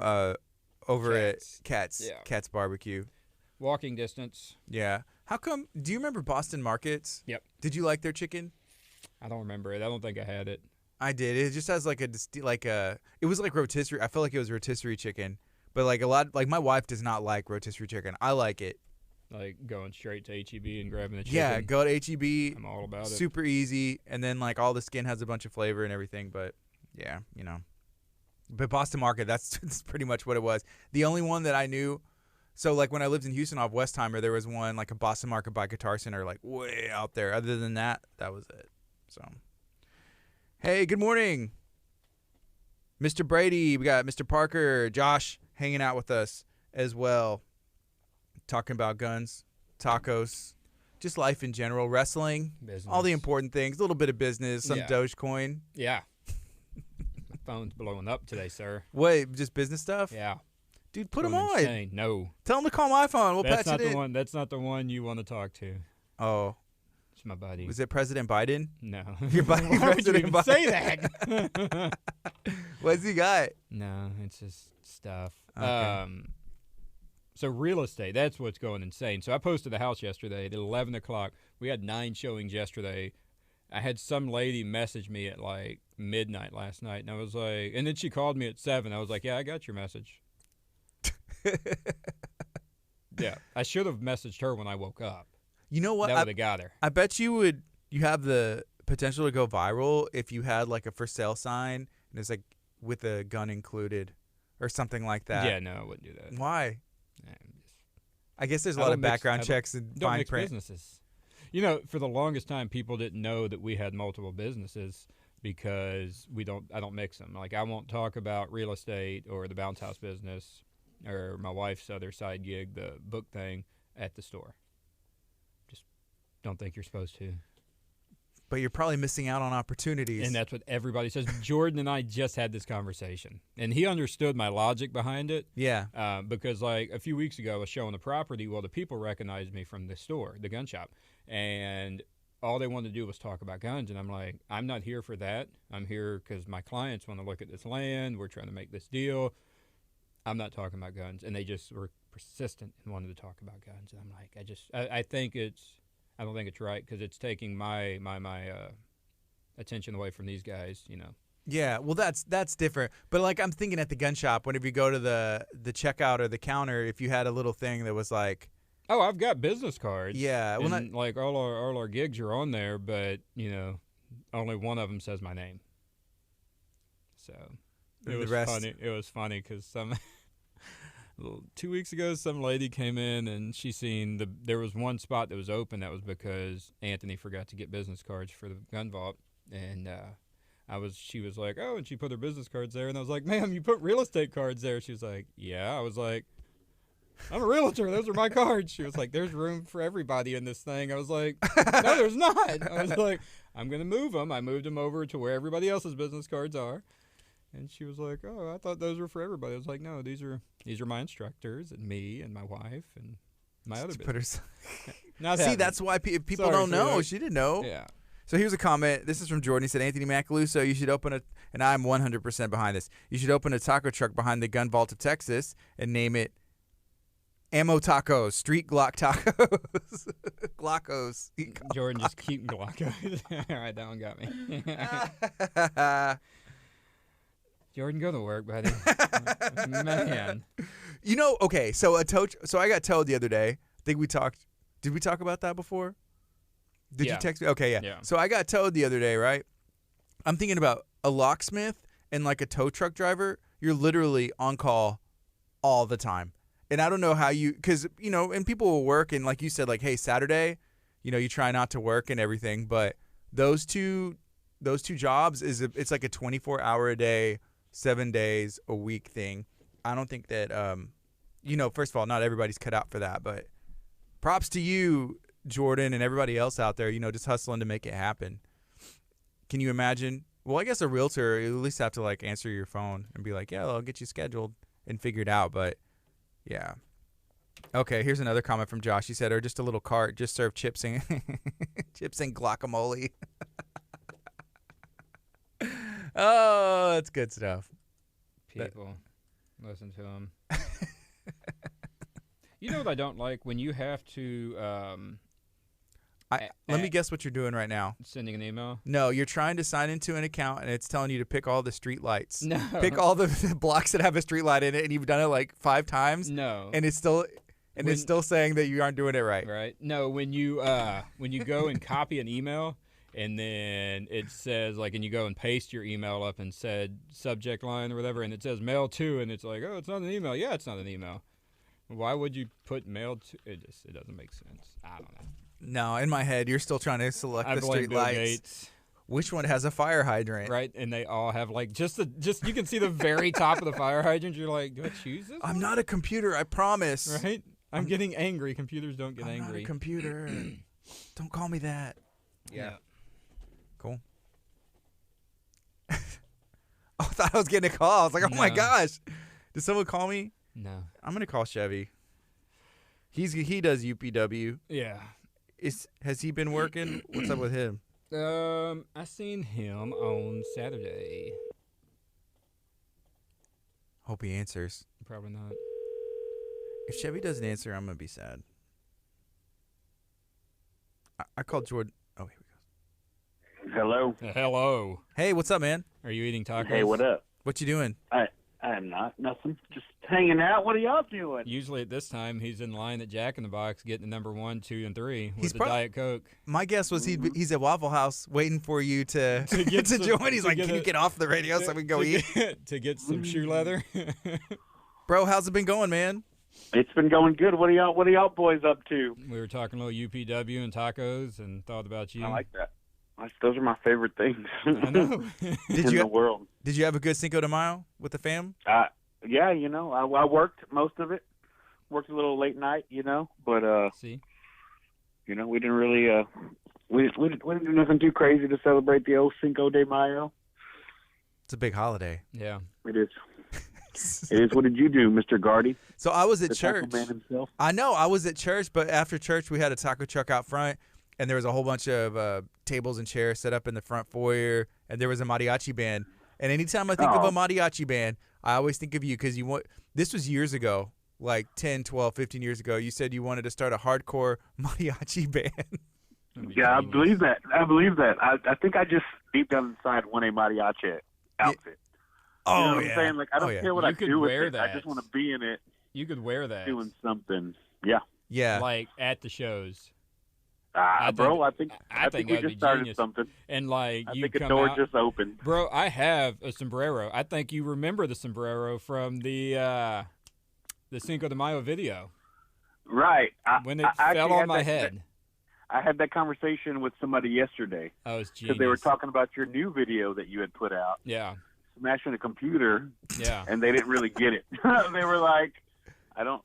Speaker 1: over
Speaker 2: Katz.
Speaker 1: at Katz.
Speaker 2: Yeah.
Speaker 1: Katz Barbecue.
Speaker 2: Walking distance.
Speaker 1: Yeah. How come? Do you remember Boston Markets?
Speaker 2: Yep.
Speaker 1: Did you like their chicken?
Speaker 2: I don't remember it. I don't think I had it.
Speaker 1: I did. It just has like it was like rotisserie. I felt like it was rotisserie chicken, but like my wife does not like rotisserie chicken. I like it.
Speaker 2: Like going straight to HEB and grabbing the chicken.
Speaker 1: Yeah, go to HEB.
Speaker 2: I'm all about it.
Speaker 1: Super easy, and then like all the skin has a bunch of flavor and everything. But yeah, But Boston Market, that's pretty much what it was. The only one that I knew. So, like, when I lived in Houston off Westheimer, there was one, like, a Boston Market by Guitar Center, like, way out there. Other than that, that was it. So, hey, good morning. Mr. Brady, we got Mr. Parker, Josh hanging out with us as well. Talking about guns, tacos, just life in general, wrestling,
Speaker 2: Business.
Speaker 1: all the important things, a little bit of business, some Dogecoin.
Speaker 2: Yeah. My phone's blowing up today, sir.
Speaker 1: Wait, just business stuff?
Speaker 2: Yeah.
Speaker 1: Dude, put them on.
Speaker 2: Insane. No.
Speaker 1: Tell them to call my phone. We'll patch it in.
Speaker 2: That's not the one you want to talk to.
Speaker 1: Oh.
Speaker 2: It's my buddy.
Speaker 1: Was it President Biden?
Speaker 2: No.
Speaker 1: Your buddy,
Speaker 2: Why would you
Speaker 1: President
Speaker 2: even
Speaker 1: Biden?
Speaker 2: say that?
Speaker 1: What's he got?
Speaker 2: No, it's just stuff.
Speaker 1: Okay.
Speaker 2: So real estate, that's what's going insane. So I posted the house yesterday at 11 o'clock. We had 9 showings yesterday. I had some lady message me at like midnight last night, and I was like, and then she called me at 7. I was like, yeah, I got your message. Yeah, I should have messaged her when I woke up.
Speaker 1: You know what?
Speaker 2: That would have got her.
Speaker 1: I bet you have the potential to go viral if you had like a for sale sign and it's like with a gun included or something like that.
Speaker 2: Yeah, no, I wouldn't do that.
Speaker 1: Why?
Speaker 2: Yeah,
Speaker 1: I guess there's a lot of background checks and
Speaker 2: don't
Speaker 1: fine
Speaker 2: mix
Speaker 1: print.
Speaker 2: Businesses. For the longest time, people didn't know that we had multiple businesses because I don't mix them. Like, I won't talk about real estate or the bounce house business or my wife's other side gig, the book thing, at the store. Just don't think you're supposed to.
Speaker 1: But you're probably missing out on opportunities.
Speaker 2: And that's what everybody says. Jordan and I just had this conversation, and he understood my logic behind it.
Speaker 1: Yeah.
Speaker 2: Because, like, a few weeks ago, I was showing the property. Well, the people recognized me from the store, the gun shop, and all they wanted to do was talk about guns. And I'm like, I'm not here for that. I'm here because my clients want to look at this land. We're trying to make this deal. I'm not talking about guns. And they just were persistent and wanted to talk about guns. And I'm like, I don't think it's right because it's taking my attention away from these guys,
Speaker 1: Yeah, well, that's different. But like I'm thinking at the gun shop, whenever you go to the checkout or the counter, if you had a little thing that was like,
Speaker 2: oh, I've got business cards.
Speaker 1: Yeah, well,
Speaker 2: and like all our gigs are on there, but only one of them says my name. So, It was funny. It was funny because 2 weeks ago, some lady came in and she seen there was one spot that was open. That was because Anthony forgot to get business cards for the gun vault, and she was like, oh, and she put her business cards there, and I was like, ma'am, you put real estate cards there. She was like, yeah. I was like, I'm a realtor. Those are my cards. She was like, there's room for everybody in this thing. I was like, no, there's not. I was like, I'm going to move them. I moved them over to where everybody else's business cards are. And she was like, oh, I thought those were for everybody. I was like, no, these are my instructors and me and my wife and my other business.
Speaker 1: See, that's why people don't know. She didn't know.
Speaker 2: Yeah.
Speaker 1: So here's a comment. This is from Jordan. He said, Anthony Macaluso, you should open and I'm 100% behind this, you should open a taco truck behind the gun vault of Texas and name it Ammo Tacos, Street Glock Tacos. Glockos.
Speaker 2: Jordan, just keep Glockos. All right, that one got me. Jordan, go to work, buddy. Man.
Speaker 1: You know, okay, so I got towed the other day. I think we talked. Did we talk about that before? Did you text me? Okay, yeah. So I got towed the other day, right? I'm thinking about a locksmith and like a tow truck driver. You're literally on call all the time. And I don't know how because, you know, and people will work and like you said, like, hey, Saturday, you know, you try not to work and everything. But those two jobs, it's like a 24-hour a day, 7 days a week thing. I don't think that, you know, first of all, not everybody's cut out for that. But props to you, Jordan, and everybody else out there, you know, just hustling to make it happen. Can you imagine? Well, I guess a realtor, you at least have to like answer your phone and be like, yeah, I'll get you scheduled and figured out. But yeah. Okay, here's another comment from Josh. He said, or just a little cart, just serve chips and chips and guacamole. Oh, that's good stuff.
Speaker 2: People, listen to them. You know what I don't like? When you have to
Speaker 1: let me guess what you're doing right now.
Speaker 2: Sending an email?
Speaker 1: No, you're trying to sign into an account, and it's telling you to pick all the street lights.
Speaker 2: No.
Speaker 1: Pick all the blocks that have a street light in it, and you've done it like 5 times.
Speaker 2: No.
Speaker 1: And it's still saying that you aren't doing it right.
Speaker 2: Right. No, when you go and copy an email, and then it says, like, and you go and paste your email up and said subject line or whatever, and it says mail to, and it's like, oh, it's not an email. Yeah, it's not an email. Why would you put mail to? It doesn't make sense. I don't know.
Speaker 1: No, in my head, you're still trying to select the street
Speaker 2: Bill
Speaker 1: lights.
Speaker 2: Gates.
Speaker 1: Which one has a fire hydrant?
Speaker 2: Right, and they all have like just you can see the very top of the fire hydrant. You're like, do I choose this?
Speaker 1: I'm not a computer, I promise.
Speaker 2: Right? I'm getting angry. Computers don't get angry.
Speaker 1: I'm not a computer. Don't call me that.
Speaker 2: Yeah.
Speaker 1: Cool. I thought I was getting a call. I was like, oh my gosh. Did someone call me?
Speaker 2: No.
Speaker 1: I'm gonna call Chevy. He does UPW.
Speaker 2: Yeah.
Speaker 1: Has he been working? What's up with him?
Speaker 2: I seen him on Saturday.
Speaker 1: Hope he answers.
Speaker 2: Probably not.
Speaker 1: If Chevy doesn't answer, I'm gonna be sad. I called Jordan. Oh, here we go.
Speaker 3: Hello.
Speaker 2: Hello.
Speaker 1: Hey, what's up, man?
Speaker 2: Are you eating tacos?
Speaker 3: Hey, what up?
Speaker 1: What you doing?
Speaker 3: I am not. Nothing. Just hanging out. What are y'all doing?
Speaker 2: Usually at this time, he's in line at Jack in the Box getting the number 1, 2, and 3 with the Diet Coke.
Speaker 1: My guess was he's at Waffle House waiting for you to join. He's like, can you get off the radio so we can go eat?
Speaker 2: To get some shoe leather.
Speaker 1: Bro, how's it been going, man?
Speaker 3: It's been going good. What are y'all boys up to?
Speaker 2: We were talking a little UPW and tacos and thought about you.
Speaker 3: I like that. Those are my favorite things.
Speaker 2: I know.
Speaker 3: in the world.
Speaker 1: Did you have a good Cinco de Mayo with the fam?
Speaker 3: Yeah, you know, I worked most of it. Worked a little late night, you know, but
Speaker 2: see,
Speaker 3: you know, we didn't really we didn't do nothing too crazy to celebrate the old Cinco de Mayo.
Speaker 1: It's a big holiday.
Speaker 2: Yeah,
Speaker 3: it is. It is. What did you do, Mr. Gardy?
Speaker 1: So I was at
Speaker 3: the
Speaker 1: church.
Speaker 3: Taco Man himself.
Speaker 1: I know. I was at church, but after church, we had a taco truck out front, and there was a whole bunch of tables and chairs set up in the front foyer, and there was a mariachi band. And anytime I think of a mariachi band, I always think of you because this was years ago, like 10, 12, 15 years ago. You said you wanted to start a hardcore mariachi band.
Speaker 3: Yeah, I believe that. I think I just deep down inside want a mariachi outfit.
Speaker 1: Oh,
Speaker 3: you know what
Speaker 1: yeah.
Speaker 3: I'm saying? Like, I don't care what I do with it.
Speaker 2: That.
Speaker 3: I just want to be in it.
Speaker 2: You could wear that.
Speaker 3: Doing something. Yeah.
Speaker 1: Yeah.
Speaker 2: Like at the shows.
Speaker 3: Bro, I think we just started
Speaker 2: genius.
Speaker 3: something.
Speaker 2: And like
Speaker 3: I
Speaker 2: you
Speaker 3: think a
Speaker 2: come
Speaker 3: door
Speaker 2: out,
Speaker 3: just opened.
Speaker 2: bro. I have a sombrero. I think you remember the sombrero from the Cinco de Mayo video.
Speaker 3: Right.
Speaker 2: When it fell on my head.
Speaker 3: I had that conversation with somebody yesterday.
Speaker 2: Oh, it's genius.
Speaker 3: Because they were talking about your new video that you had put out.
Speaker 2: Yeah.
Speaker 3: Smashing a computer.
Speaker 2: Yeah.
Speaker 3: And they didn't really get it. They were like,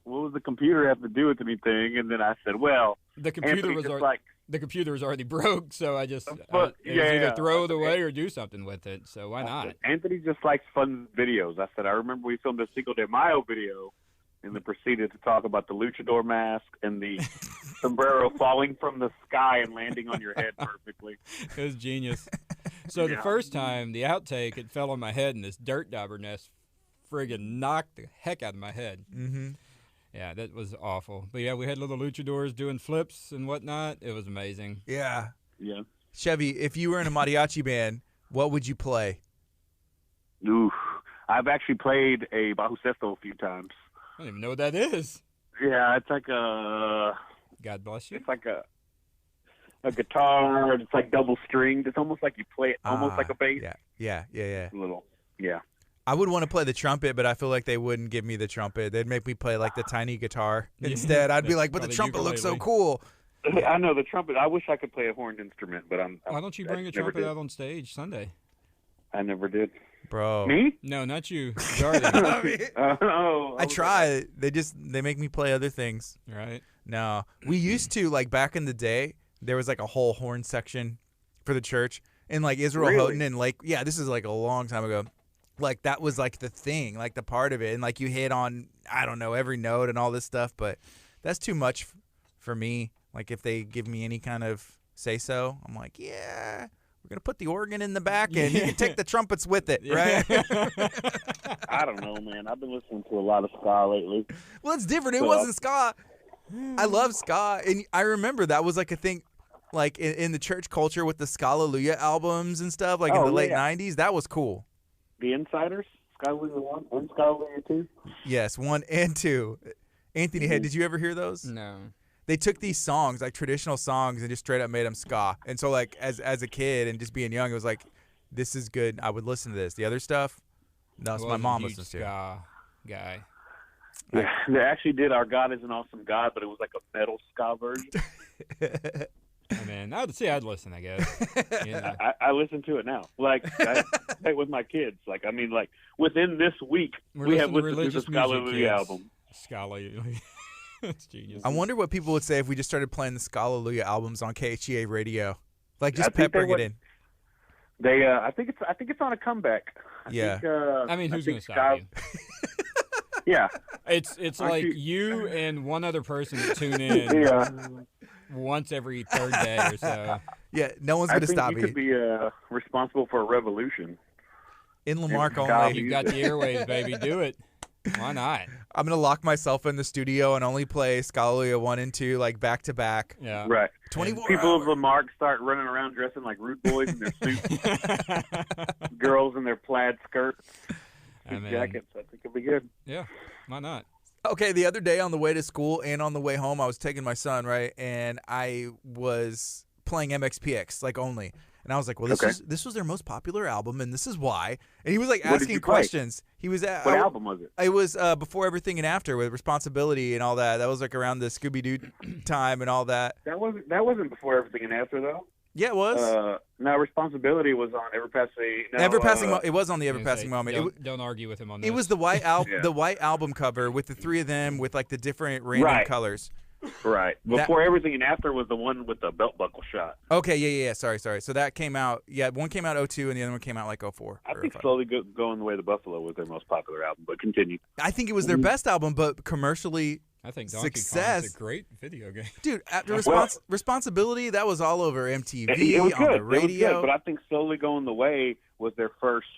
Speaker 3: what does the computer have to do with anything? And then I said, well,
Speaker 2: the computer was already broke, so I just it was either throw it away or do something with it. So why not?
Speaker 3: Anthony just likes fun videos. I said, I remember we filmed a Cinco de Mayo video and then proceeded to talk about the luchador mask and the sombrero falling from the sky and landing on your head perfectly.
Speaker 2: It was genius. So the first time, the outtake, it fell on my head and this dirt dauber nest friggin' knocked the heck out of my head.
Speaker 1: Mm-hmm.
Speaker 2: Yeah, that was awful. But yeah, we had little luchadors doing flips and whatnot. It was amazing.
Speaker 1: Yeah.
Speaker 3: Yeah.
Speaker 1: Chevy, if you were in a mariachi band, what would you play?
Speaker 3: Ooh, I've actually played a bajo sexto a few times.
Speaker 2: I don't even know what that is.
Speaker 3: Yeah, it's like a...
Speaker 2: God bless you.
Speaker 3: It's like a guitar. It's like double stringed. It's almost like you play it almost like a bass.
Speaker 1: Yeah.
Speaker 3: A little, yeah.
Speaker 1: I would want to play the trumpet, but I feel like they wouldn't give me the trumpet. They'd make me play like the tiny guitar instead. I'd be like, but the trumpet looks so cool.
Speaker 3: I know the trumpet. I wish I could play a horned instrument, but
Speaker 2: Why don't you bring a trumpet out on stage Sunday?
Speaker 3: I never did.
Speaker 1: Bro.
Speaker 3: Me?
Speaker 2: No, not you. Jordan.
Speaker 1: I try. They make me play other things.
Speaker 2: Right.
Speaker 1: No. We used to, like back in the day, there was like a whole horn section for the church. And like Israel Houghton and like, yeah, this is like a long time ago. Like that was like the thing, like the part of it. And like you hit on, I don't know, every note and all this stuff. But that's too much for me. Like if they give me any kind of say so, I'm like, yeah. We're going to put the organ in the back, and you can take the trumpets with it, right?
Speaker 3: I don't know, man. I've been listening to a lot of ska lately.
Speaker 1: Well, it's different. It wasn't ska. I love ska. And I remember that was like a thing like in the church culture with the Scalleluja albums and stuff, like in the late 90s. That was cool.
Speaker 3: The Insiders? Scalleluja 1 and Scalleluja 2?
Speaker 1: Yes, 1 and 2. Anthony, hey, did you ever hear those?
Speaker 2: No.
Speaker 1: They took these songs, like traditional songs, and just straight up made them ska. And so, like, as a kid and just being young, it was like, this is good. I would listen to this. The other stuff, that's my mom listens to.
Speaker 2: Ska guy.
Speaker 3: Yeah, they actually did Our God is an Awesome God, but it was like a metal ska version.
Speaker 2: I mean, I'd listen, I guess. Yeah.
Speaker 3: I listen to it now. Like, I play it with my kids. Like, I mean, like, within this week, we have listened to the Scalleluja album.
Speaker 2: Scalleluja. That's genius.
Speaker 1: I wonder what people would say if we just started playing the Scalleluja albums on KHEA Radio, like just peppering it in.
Speaker 3: They, I think it's on a comeback.
Speaker 2: I mean, who's going to stop you?
Speaker 3: Yeah,
Speaker 2: it's like you and one other person that tune in once every third day or so.
Speaker 1: Yeah, no one's going to stop you.
Speaker 3: You could be responsible for a revolution.
Speaker 1: In Lamarck only.
Speaker 2: You've got the airwaves, baby. Do it. Why not?
Speaker 1: I'm going to lock myself in the studio and only play Scalleluja 1 and 2 like back to back.
Speaker 2: Yeah.
Speaker 3: Right.
Speaker 1: 24
Speaker 3: People
Speaker 1: hours.
Speaker 3: of Lamarck start running around dressing like rude boys in their suits. Girls in their plaid skirts. Jackets. I think it'll be good.
Speaker 2: Yeah. Why not?
Speaker 1: Okay, the other day on the way to school and on the way home, I was taking my son, right? And I was playing MXPX, like only. And I was like, well, this was their most popular album, and this is why. And he was like asking questions. He was at
Speaker 3: what album was it?
Speaker 1: It was Before Everything and After with Responsibility and all that. That was like around the Scooby-Doo time and all that.
Speaker 3: That wasn't Before Everything and After though.
Speaker 1: Yeah, it was.
Speaker 3: No, Responsibility was on Ever Passing.
Speaker 1: It was on the Ever Passing Moment.
Speaker 2: Don't argue with him on this.
Speaker 1: It was the white the white album cover with the three of them with like the different random colors.
Speaker 3: Right. Before Everything and After was the one with the belt buckle shot.
Speaker 1: Okay, yeah. Sorry. So that came out, one came out 2002 and the other one came out like 2004.
Speaker 3: I think Slowly Going the Way of the Buffalo was their most popular album, but continue.
Speaker 1: I think it was their best album, but commercially
Speaker 2: I think Donkey
Speaker 1: success.
Speaker 2: Kong's a great video game.
Speaker 1: Dude, after Responsibility, that was all over MTV,
Speaker 3: it was
Speaker 1: on
Speaker 3: good.
Speaker 1: the radio.
Speaker 3: It was good, but I think Slowly Going the Way was their first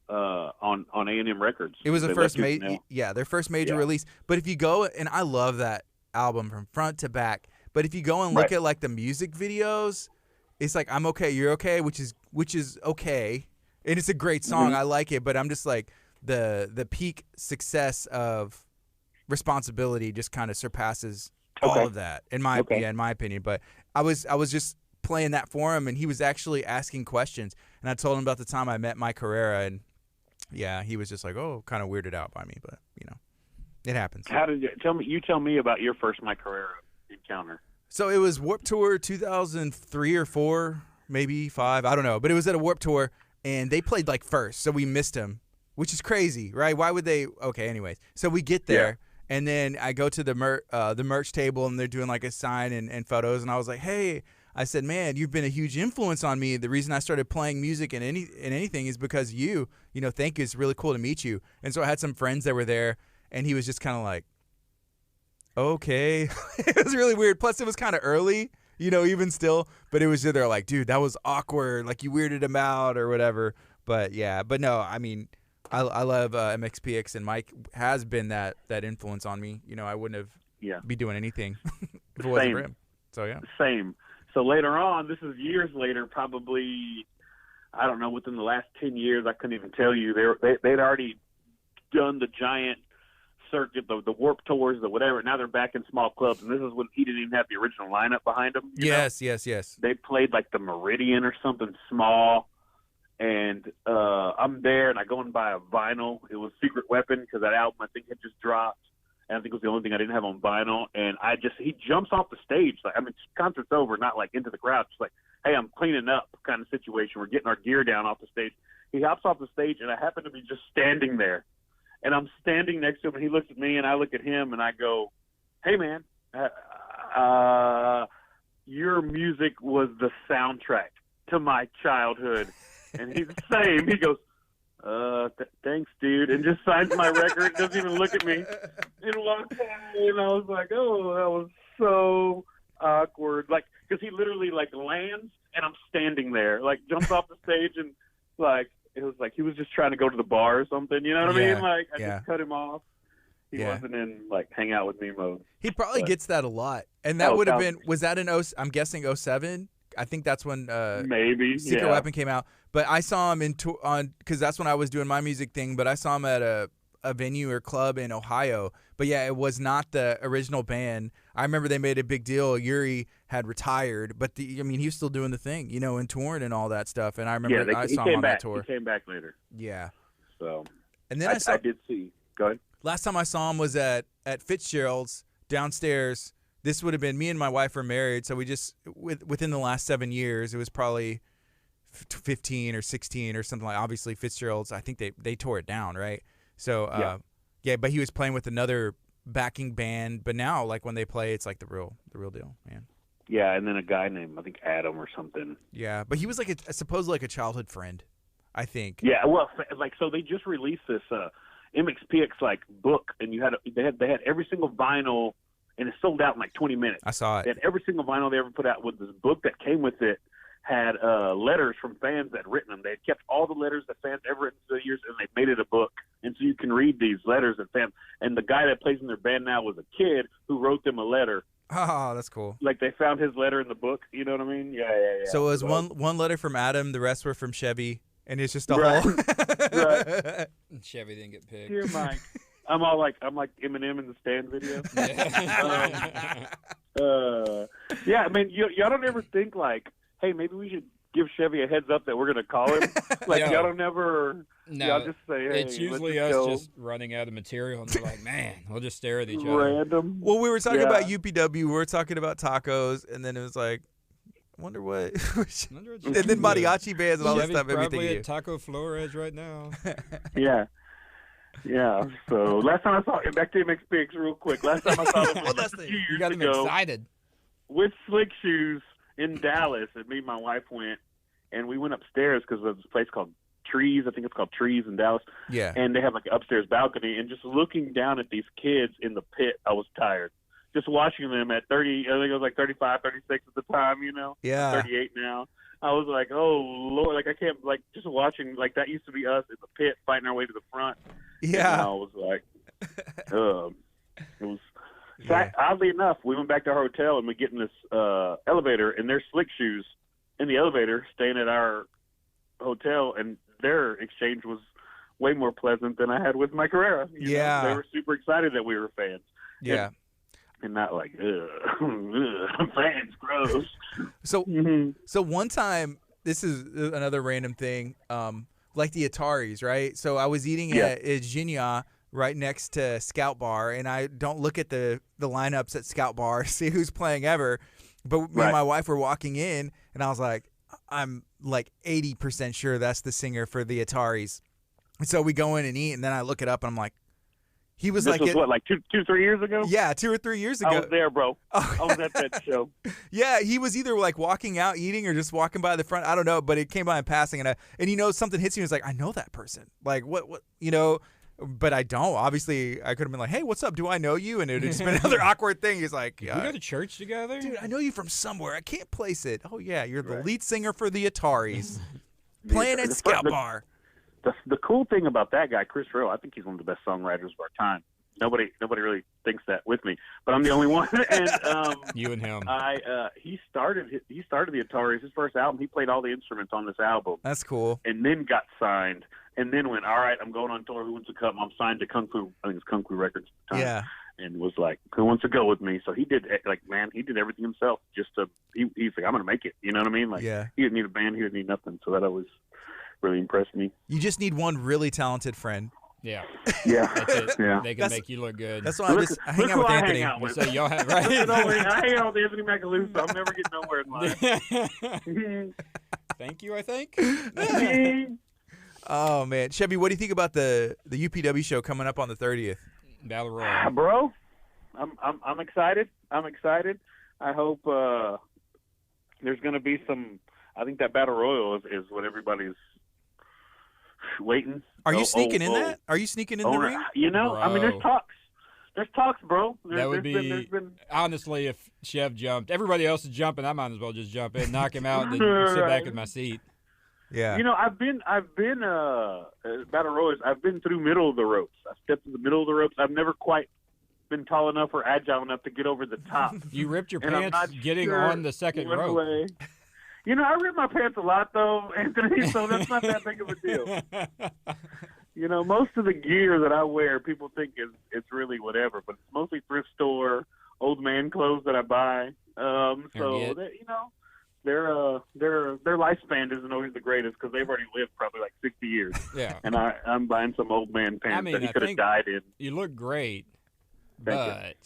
Speaker 3: on A&M Records.
Speaker 1: It was their first major release. But if you go, and I love that album from front to back, but if you go and look at like the music videos, it's like I'm Okay, You're Okay, which is okay, and it's a great song. I like it, but I'm just like the peak success of Responsibility just kind of surpasses all of that in my opinion. But I was just playing that for him, and he was actually asking questions. And I told him about the time I met Mike Herrera, and yeah, he was just like, oh, kind of weirded out by me, but it happens.
Speaker 3: How did you tell me about your first Mike Herrera encounter?
Speaker 1: So it was Warped Tour 2003 or 4, maybe 5, I don't know, but it was at a Warped Tour, and they played like first, so we missed him, which is crazy, right? Why would they? Okay, anyways, so we get there. Yeah. And then I go to the merch table, and they're doing like a sign and photos, and I was like, hey. I said, man, you've been a huge influence on me. The reason I started playing music and anything is because you thank you. It's really cool to meet you. And so I had some friends that were there, and he was just kind of like, okay. It was really weird. Plus, it was kind of early, even still. But it was they're like, dude, that was awkward. Like, you weirded him out or whatever. But, yeah. But, no, I mean, I love MXPX, and Mike has been that influence on me. I wouldn't have be doing anything if it wasn't for him. So, yeah.
Speaker 3: Same. So later on, this is years later, probably, I don't know, within the last 10 years, I couldn't even tell you. They'd already done the giant circuit, the Warped Tours, the whatever. Now they're back in small clubs, and this is when he didn't even have the original lineup behind him.
Speaker 1: Yes.
Speaker 3: They played like the Meridian or something small, and I'm there, and I go and buy a vinyl. It was Secret Weapon because that album, I think, had just dropped. And I think it was the only thing I didn't have on vinyl. And he jumps off the stage. Like, I mean, concert's over, not like into the crowd. Just like, hey, I'm cleaning up kind of situation. We're getting our gear down off the stage. He hops off the stage, and I happen to be just standing there. And I'm standing next to him, and he looks at me, and I look at him, and I go, hey, man, your music was the soundtrack to my childhood. And he's the same. He goes, thanks, dude, and just signs my record, doesn't even look at me, and walks away. And I was like, oh, that was so awkward. Like, because he literally, like, lands, and I'm standing there, like, jumps off the stage, and, like, it was like he was just trying to go to the bar or something, you know what I mean? Like, I just cut him off. He wasn't in, like, hang out with me mode.
Speaker 1: He probably gets that a lot. And that would have been, was that in, I'm guessing, 07? I think that's when
Speaker 3: maybe
Speaker 1: Secret Weapon came out. But I saw him because that's when I was doing my music thing. But I saw him at a venue or club in Ohio. But yeah, it was not the original band. I remember they made a big deal. Yuri had retired, but he was still doing the thing, and touring and all that stuff. And I remember I saw him on that tour.
Speaker 3: He came back later.
Speaker 1: Yeah.
Speaker 3: So.
Speaker 1: And then I
Speaker 3: did see. Go ahead.
Speaker 1: Last time I saw him was at Fitzgerald's downstairs. This would have been, me and my wife were married, so we just, within the last 7 years, it was probably 15 or 16 or something like. Obviously, Fitzgerald's, I think they tore it down, right? So, but he was playing with another backing band. But now, like, when they play, it's like the real deal, man.
Speaker 3: Yeah, and then a guy named, I think, Adam or something.
Speaker 1: Yeah, but he was like supposedly like a childhood friend, I think.
Speaker 3: Yeah, well, like, so they just released this MXPX, like, book, and they had every single vinyl. And it sold out in like 20 minutes.
Speaker 1: I saw it.
Speaker 3: And every single vinyl they ever put out with this book that came with it had letters from fans that had written them. They had kept all the letters that fans ever written through the years, and they made it a book. And so you can read these letters that fans. And the guy that plays in their band now was a kid who wrote them a letter.
Speaker 1: Oh, that's cool.
Speaker 3: Like, they found his letter in the book. You know what I mean? Yeah.
Speaker 1: So it was one letter from Adam, the rest were from Chevy, and it's just a whole.
Speaker 3: Right.
Speaker 2: Chevy didn't get picked.
Speaker 3: Dear Mike. I'm like Eminem in the Stand video. Yeah, I mean, y'all don't ever think like, hey, maybe we should give Chevy a heads up that we're gonna call him. Like, y'all don't ever.
Speaker 2: No,
Speaker 3: y'all just say, hey,
Speaker 2: it's usually us just running out of material, and they're like, man, we'll just stare at each other.
Speaker 3: Random.
Speaker 1: Well, we were talking about UPW. We were talking about tacos, and then it was like, wonder what. And then mariachi bands and all that stuff.
Speaker 2: Probably at Taco Flores right now.
Speaker 3: Yeah. Yeah, so last time I saw him, back to MXPX real quick. Last time I saw him was a few years
Speaker 2: you got him excited.
Speaker 3: With Slick Shoes in Dallas, and me and my wife went, and we went upstairs because there's this place called Trees. I think it's called Trees in Dallas.
Speaker 1: Yeah.
Speaker 3: And they have like an upstairs balcony, and just looking down at these kids in the pit, I was tired. Just watching them at 30, I think it was like 35, 36 at the time,
Speaker 1: Yeah.
Speaker 3: 38 now. I was like, oh, Lord, like I can't, like just watching, like that used to be us in the pit fighting our way to the front.
Speaker 1: Yeah.
Speaker 3: And I was like, it was, oddly enough, we went back to our hotel and we get in this elevator, and there's Slick Shoes in the elevator staying at our hotel, and their exchange was way more pleasant than I had with Mike Herrera. You know? They were super excited that we were fans.
Speaker 1: Yeah.
Speaker 3: and not like, fans, gross.
Speaker 1: So, so one time, this is another random thing, like the Ataris, right? So I was eating at Ginia right next to Scout Bar, and I don't look at the lineups at Scout Bar to see who's playing ever. But me and my wife were walking in, and I was like, I'm like 80% sure that's the singer for the Ataris. And so we go in and eat, and then I look it up, and I'm like, he was
Speaker 3: this was what, like 2-3 years ago?
Speaker 1: Yeah, 2 or 3 years ago.
Speaker 3: I was there, bro. I was at that show.
Speaker 1: Yeah, he was either like walking out eating or just walking by the front. I don't know, but it came by in passing, and you know, something hits you. And it's like, I know that person. Like what you know, but I don't. Obviously, I could have been like, hey, what's up? Do I know you? And it would just been another awkward thing. He's like,
Speaker 2: we go to church together,
Speaker 1: dude. I know you from somewhere. I can't place it. Oh yeah, you're the lead singer for the Ataris, playing at Scout Bar.
Speaker 3: The cool thing about that guy, Chris Rowe, I think he's one of the best songwriters of our time. Nobody really thinks that with me, but I'm the only one. And
Speaker 2: you and him.
Speaker 3: He started the Ataris. His first album, he played all the instruments on this album.
Speaker 1: That's cool.
Speaker 3: And then got signed, and then went, all right, I'm going on tour. Who wants to come? I'm signed to Kung Fu. I think it's Kung Fu Records at the time.
Speaker 1: Yeah.
Speaker 3: And was like, who wants to go with me? So he did he did everything himself. He's like, I'm gonna make it. You know what I mean? Like, he didn't need a band. He didn't need nothing. So that always really impressed me.
Speaker 1: You just need one really talented friend.
Speaker 2: Yeah.
Speaker 3: That's
Speaker 2: it.
Speaker 3: Yeah.
Speaker 2: They can make you look good.
Speaker 1: That's why I hang out with Anthony.
Speaker 2: So y'all have, right?
Speaker 3: I hang out with Anthony Macaluso. I'm never getting nowhere in life.
Speaker 2: Thank you, I think.
Speaker 1: Oh, man. Chevy, what do you think about the UPW show coming up on the 30th?
Speaker 2: Battle Royal.
Speaker 3: Bro, I'm excited. I'm excited. I hope there's going to be some – I think that Battle Royal is what everybody's waiting.
Speaker 1: Are you sneaking in that? Are you sneaking in the ring?
Speaker 3: You know,
Speaker 2: Bro.
Speaker 3: I mean, there's talks. There's talks, bro.
Speaker 2: That would be honestly, if Chev jumped, everybody else is jumping. I might as well just jump in, knock him out, and then sit back in my seat.
Speaker 1: Yeah.
Speaker 3: You know, I've been Battle Royals. I've been through middle of the ropes. I've stepped in the middle of the ropes. I've never quite been tall enough or agile enough to get over the top.
Speaker 2: You ripped your pants getting on the second rope.
Speaker 3: Way. You know, I rip my pants a lot, though, Anthony, so that's not that big of a deal. You know, most of the gear that I wear, people think it's really whatever, but it's mostly thrift store, old man clothes that I buy. So, you know, their lifespan isn't always the greatest because they've already lived probably like 60 years.
Speaker 2: Yeah.
Speaker 3: And I'm buying some old man pants that he could have died in.
Speaker 2: You look great, but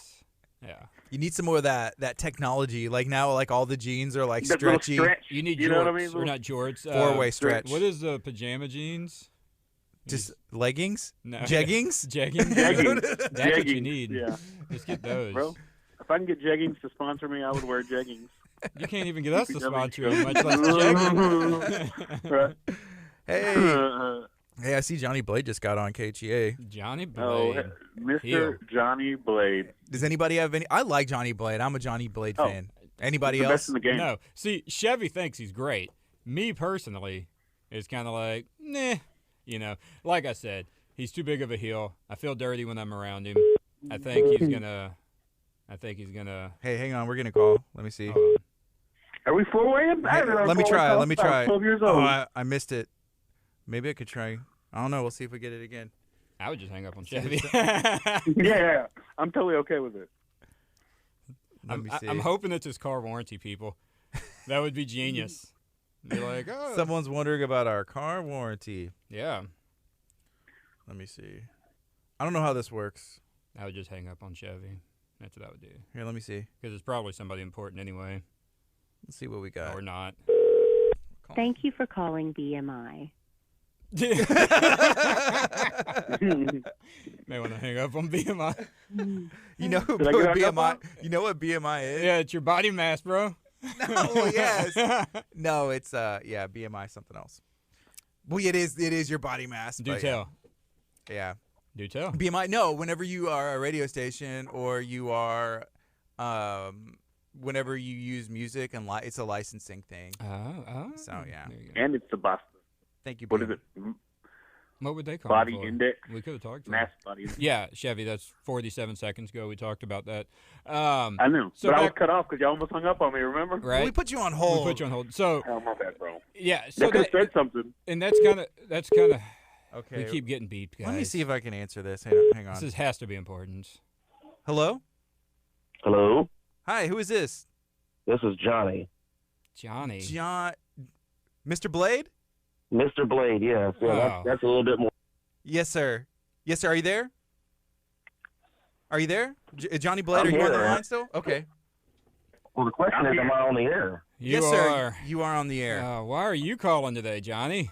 Speaker 2: yeah.
Speaker 1: You need some more of that technology. Like now, like all the jeans are like stretchy.
Speaker 2: You need
Speaker 3: jorts.
Speaker 2: Know what I
Speaker 3: mean?
Speaker 2: Or not jorts.
Speaker 1: Four-way stretch.
Speaker 2: What is the pajama jeans?
Speaker 1: Just leggings?
Speaker 2: No.
Speaker 1: Jeggings?
Speaker 3: Jeggings.
Speaker 2: That's what you need.
Speaker 3: Yeah.
Speaker 2: Just get those.
Speaker 3: Bro, if I can get jeggings to sponsor me, I would wear jeggings.
Speaker 2: You can't even get us to sponsor you, much less jeggings.
Speaker 3: Right.
Speaker 1: Hey, I see Johnny Blade just got on KHEA.
Speaker 2: Johnny Blade.
Speaker 3: Oh, Mr. Johnny Blade.
Speaker 1: Does anybody have any? I like Johnny Blade. I'm a Johnny Blade fan. Anybody
Speaker 3: he's the
Speaker 1: else?
Speaker 3: Best in the game.
Speaker 2: No. See, Chevy thinks he's great. Me personally is kind of like, nah. You know, like I said, he's too big of a heel. I feel dirty when I'm around him. I think he's gonna.
Speaker 1: Hey, hang on. We're gonna call. Let me see.
Speaker 3: Are we four-way?
Speaker 1: Let me try. Let me try.
Speaker 3: 12 years old.
Speaker 1: Oh, I missed it. Maybe I could try. I don't know. We'll see if we get it again.
Speaker 2: I would just hang up on Chevy.
Speaker 3: Yeah, I'm totally okay with it.
Speaker 1: Let me see.
Speaker 2: I'm hoping it's his car warranty, people. That would be genius. Be like, oh.
Speaker 1: Someone's wondering about our car warranty.
Speaker 2: Yeah.
Speaker 1: Let me see. I don't know how this works.
Speaker 2: I would just hang up on Chevy. That's what I would do.
Speaker 1: Here, let me see.
Speaker 2: Because it's probably somebody important anyway.
Speaker 1: Let's see what we got.
Speaker 2: Or not.
Speaker 4: Thank you for calling BMI.
Speaker 2: May want to hang up on BMI.
Speaker 1: You know what BMI? You know what BMI is?
Speaker 2: Yeah, it's your body mass, bro.
Speaker 1: No, yes. No, it's BMI something else. Well, it is your body mass.
Speaker 2: Do tell.
Speaker 1: Yeah.
Speaker 2: Do tell.
Speaker 1: BMI. No, whenever you are a radio station or you are, whenever you use music and it's a licensing thing.
Speaker 2: Oh.
Speaker 1: So yeah.
Speaker 3: And it's the Boston.
Speaker 1: Thank you.
Speaker 3: What is it?
Speaker 2: What would they call
Speaker 3: body
Speaker 2: it? Body
Speaker 3: index.
Speaker 2: We could have talked.
Speaker 3: Mass body index.
Speaker 2: Yeah, Chevy. That's 47 seconds ago. We talked about that.
Speaker 3: I knew, so but I was cut off because y'all almost hung up on me. Remember?
Speaker 2: Right.
Speaker 1: Well, we put you on hold.
Speaker 2: We put you on hold. So.
Speaker 3: Oh, my bad, bro.
Speaker 2: Yeah.
Speaker 3: So they said something.
Speaker 2: And that's kind of.
Speaker 1: Okay.
Speaker 2: We keep getting beeped, guys.
Speaker 1: Let me see if I can answer this. Hang on.
Speaker 2: This has to be important.
Speaker 1: Hello?
Speaker 5: Hello?
Speaker 1: Hi, who is this?
Speaker 5: This is Johnny.
Speaker 2: Johnny.
Speaker 1: Mr. Blade?
Speaker 5: Mr. Blade, yes. Yeah,
Speaker 2: Wow.
Speaker 5: that's a little bit more.
Speaker 1: Yes, sir. Yes, sir. Are you there? Are you there? Johnny Blade,
Speaker 5: I'm
Speaker 1: are you on the
Speaker 5: here.
Speaker 1: line still? Okay.
Speaker 5: Well, the question is, am I on the air?
Speaker 2: You
Speaker 1: yes,
Speaker 2: are.
Speaker 1: sir. You are on the air.
Speaker 2: Why are you calling today, Johnny?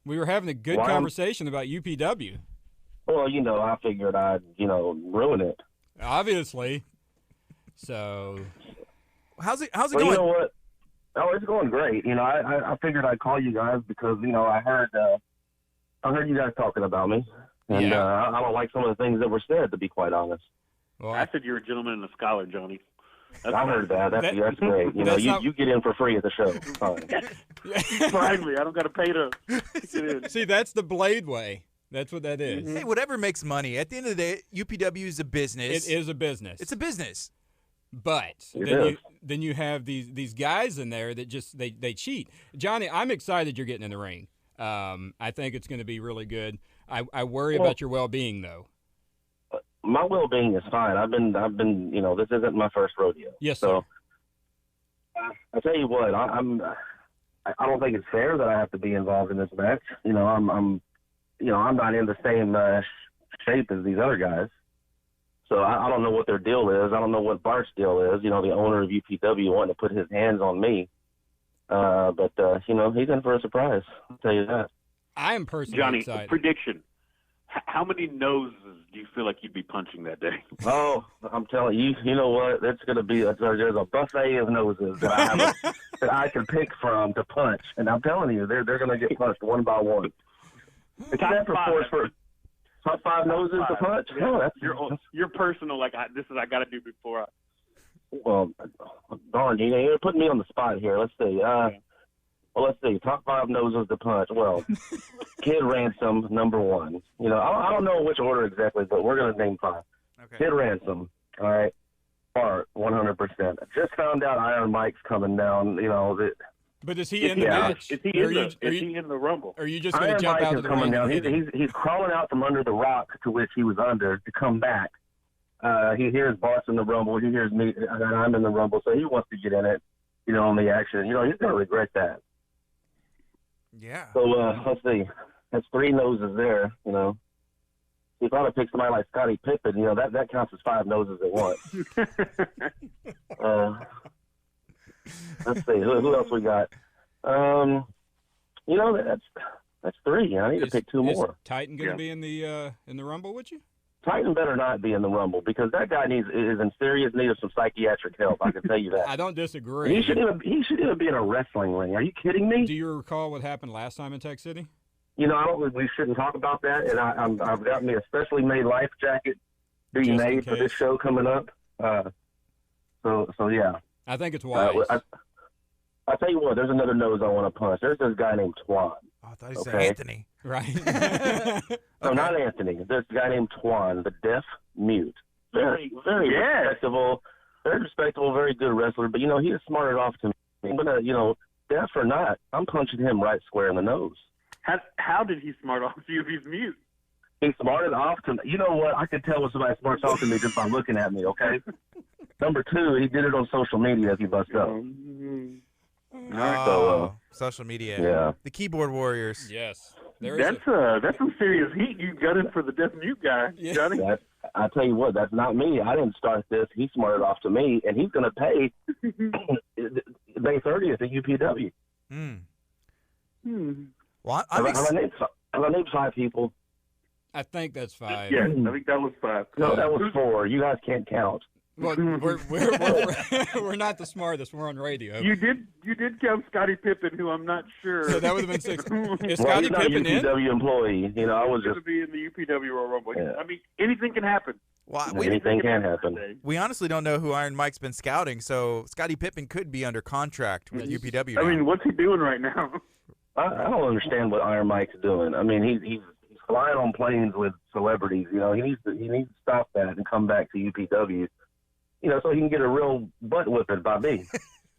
Speaker 2: We were having a good conversation about UPW.
Speaker 5: Well, I figured I'd, ruin it.
Speaker 2: Obviously. So.
Speaker 1: How's it
Speaker 5: Well,
Speaker 1: going?
Speaker 5: you know what? Oh, it's going great. I figured I'd call you guys because, I heard you guys talking about me. And
Speaker 2: Yeah.
Speaker 5: I don't like some of the things that were said, to be quite honest.
Speaker 2: Well,
Speaker 3: I said you're a gentleman and a scholar, Johnny.
Speaker 5: I heard that. That's great. You get in for free at the show. Fine.
Speaker 3: Finally, I don't got to pay to get in.
Speaker 2: See, that's the Blade way. That's what that is.
Speaker 1: Hey, whatever makes money. At the end of the day, UPW is a business.
Speaker 2: It is a business.
Speaker 1: It's a business.
Speaker 2: But then you have these guys in there that just they cheat. Johnny, I'm excited you're getting in the ring. I think it's going to be really good. I worry about your well-being though.
Speaker 5: My well-being is fine. I've been. This isn't my first rodeo.
Speaker 2: Yes, sir.
Speaker 5: So I tell you what, I don't think it's fair that I have to be involved in this match. I'm not in the same shape as these other guys. So I don't know what their deal is. I don't know what Bart's deal is. The owner of UPW wanting to put his hands on me. But he's in for a surprise. I'll tell you that.
Speaker 2: I am personally
Speaker 3: Johnny,
Speaker 2: excited.
Speaker 3: prediction. How many noses do you feel like you'd be punching that day?
Speaker 5: Oh, I'm telling you, you know what? There's going to be there's a buffet of noses that that I can pick from to punch, and I'm telling you, they're going to get punched one by one. It's that for top 5 noses to punch.
Speaker 3: Yeah.
Speaker 5: Oh, that's
Speaker 3: Your personal I got to do before.
Speaker 5: Well, darn, you're putting me on the spot here. Let's see. Well, let's see. Top 5 noses to punch. Well, Kid Ransom, number 1. I don't know which order exactly, but we're going to name 5.
Speaker 1: Okay.
Speaker 5: Kid Ransom. All right. Bart, 100%. I just found out Iron Mike's coming down.
Speaker 2: But is he in the match?
Speaker 3: Is he in the Rumble?
Speaker 2: Are you just going to
Speaker 5: Iron
Speaker 2: jump
Speaker 5: Mike
Speaker 2: out
Speaker 5: is
Speaker 2: of the
Speaker 5: coming
Speaker 2: ring?
Speaker 5: down.
Speaker 2: And hit him?
Speaker 5: He's crawling out from under the rock to which he was under to come back. He hears Bart's in the Rumble. He hears me, and I'm in the Rumble, so he wants to get in it, on the action. He's going to regret that.
Speaker 1: Yeah.
Speaker 5: So let's see. That's 3 noses there. If I would pick somebody like Scottie Pippen, that counts as 5 noses at once. Let's see. Who else we got? That's 3. I need to pick 2 more.
Speaker 2: Is Titan going to be in the Rumble with you?
Speaker 5: Titan better not be in the Rumble because that guy is in serious need of some psychiatric help. I can tell you that.
Speaker 2: I don't disagree.
Speaker 5: He should even be in a wrestling ring. Are you kidding me?
Speaker 2: Do you recall what happened last time in Tech City?
Speaker 5: I don't. We shouldn't talk about that. And I've got me a specially made life jacket being
Speaker 2: Just in
Speaker 5: made for this
Speaker 2: case.
Speaker 5: show coming up. So yeah.
Speaker 2: I think it's wise.
Speaker 5: I tell you what. There's another nose I want to punch. There's this guy named Twan.
Speaker 1: Oh, I thought you said
Speaker 5: Okay.
Speaker 1: Anthony.
Speaker 2: Right.
Speaker 5: No, not Anthony. There's a guy named Twan, the deaf mute. Very, very respectable, very good wrestler. But he is smarted off to me. But deaf or not, I'm punching him right square in the nose.
Speaker 3: How did he smart off you if he's mute?
Speaker 5: He smarted off to me. You know what? I can tell when somebody smarts off to me just by looking at me. Okay. Number 2, he did it on social media as he bust up.
Speaker 1: Oh, social media.
Speaker 5: Yeah.
Speaker 1: The keyboard warriors.
Speaker 2: Yes.
Speaker 3: That's some serious heat you got in for the deaf mute guy,
Speaker 2: Yeah.
Speaker 3: Johnny.
Speaker 5: I tell you what, that's not me. I didn't start this. He smarted off to me, and he's going to pay May 30th at UPW.
Speaker 1: Well,
Speaker 5: Have I named 5 people?
Speaker 2: I think that's 5.
Speaker 3: Yes, I think that was 5.
Speaker 5: No, that was 4. You guys can't count.
Speaker 2: Well, we're not the smartest. We're on radio.
Speaker 3: You did count Scottie Pippen, who I'm not sure.
Speaker 2: So that would have been 6. Is
Speaker 5: Well,
Speaker 2: Scottie
Speaker 5: he's not a
Speaker 2: Pippen in?
Speaker 5: UPW employee. I was
Speaker 3: going
Speaker 5: just.
Speaker 3: to be in the UPW Royal Rumble.
Speaker 5: Yeah.
Speaker 3: I mean, anything can happen.
Speaker 1: Well,
Speaker 5: Anything can happen.
Speaker 1: we honestly don't know who Iron Mike's been scouting, so Scottie Pippen could be under contract with UPW now.
Speaker 3: I mean, what's he doing right now?
Speaker 5: I don't understand what Iron Mike's doing. I mean, he's flying on planes with celebrities. He needs to stop that and come back to UPW. So he can get a real butt whipping by me.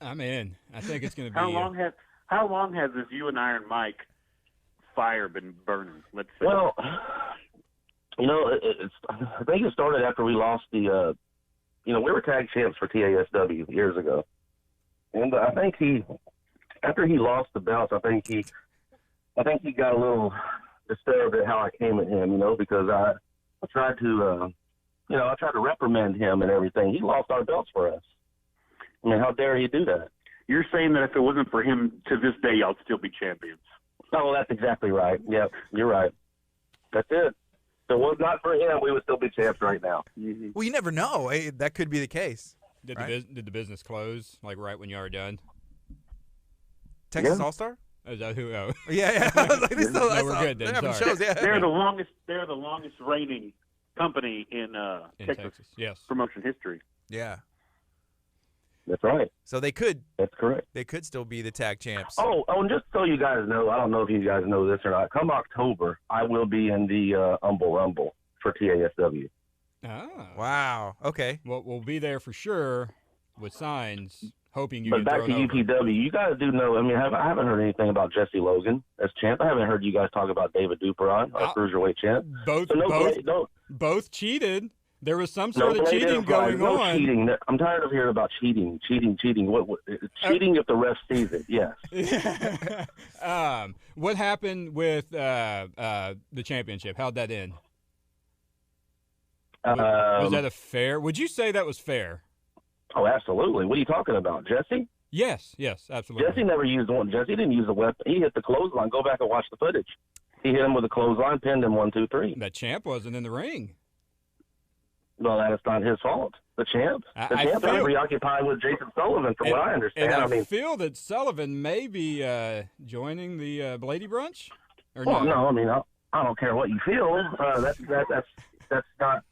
Speaker 2: I'm in. I think it's going to be.
Speaker 3: How long has this you and Iron Mike fire been burning? Let's say.
Speaker 5: Well, I think it started after we lost the we were tag champs for TASW years ago. And I think after he lost the belts, I think he got a little disturbed at how I came at him, because I tried to, I tried to reprimand him and everything. He lost our belts for us. I mean, how dare he do that?
Speaker 3: You're saying that if it wasn't for him, to this day, y'all still be champions.
Speaker 5: Oh, that's exactly right. Yep, you're right. That's it. If it was not for him, we would still be champs right now.
Speaker 3: Mm-hmm.
Speaker 1: Well, you never know. That could be the case.
Speaker 2: Did
Speaker 1: right?
Speaker 2: the business close like right when you were done?
Speaker 1: Texas All-Star?
Speaker 2: Is that who? Oh.
Speaker 1: Yeah. I was like,
Speaker 2: No, we're good then.
Speaker 1: They're having
Speaker 2: Sorry.
Speaker 1: shows, yeah.
Speaker 3: They're the longest reigning company in Texas.
Speaker 2: Yes.
Speaker 3: Promotion history.
Speaker 1: Yeah.
Speaker 5: That's right.
Speaker 1: So they could.
Speaker 5: That's correct.
Speaker 1: They could still be the tag champs.
Speaker 5: Oh, and just so you guys know, I don't know if you guys know this or not. Come October, I will be in the Humble Rumble for TASW.
Speaker 2: Oh.
Speaker 1: Wow. Okay.
Speaker 2: Well, we'll be there for sure with signs, hoping you
Speaker 5: But
Speaker 2: get
Speaker 5: back
Speaker 2: thrown
Speaker 5: to
Speaker 2: over.
Speaker 5: UPW, you guys do know. I mean, I haven't heard anything about Jesse Logan as champ. I haven't heard you guys talk about David Duperon, our cruiserweight champ.
Speaker 2: Both cheated. There was some sort of cheating going on.
Speaker 5: Cheating. I'm tired of hearing about cheating. What cheating if the ref sees it? Yes.
Speaker 2: What happened with the championship? How'd that end? Was that a fair? Would you say that was fair?
Speaker 5: Oh, absolutely. What are you talking about, Jesse?
Speaker 2: Yes, absolutely.
Speaker 5: Jesse never used one. Jesse didn't use a weapon. He hit the clothesline. Go back and watch the footage. He hit him with a clothesline, pinned him 1, 2, 3.
Speaker 2: That champ wasn't in the ring.
Speaker 5: Well, that is not his fault. The champ. The champ is preoccupied with Jason Sullivan, from what I understand.
Speaker 2: And I feel that Sullivan may be joining the Blady Brunch. Or
Speaker 5: well,
Speaker 2: no?
Speaker 5: No. I mean, I don't care what you feel. That's not.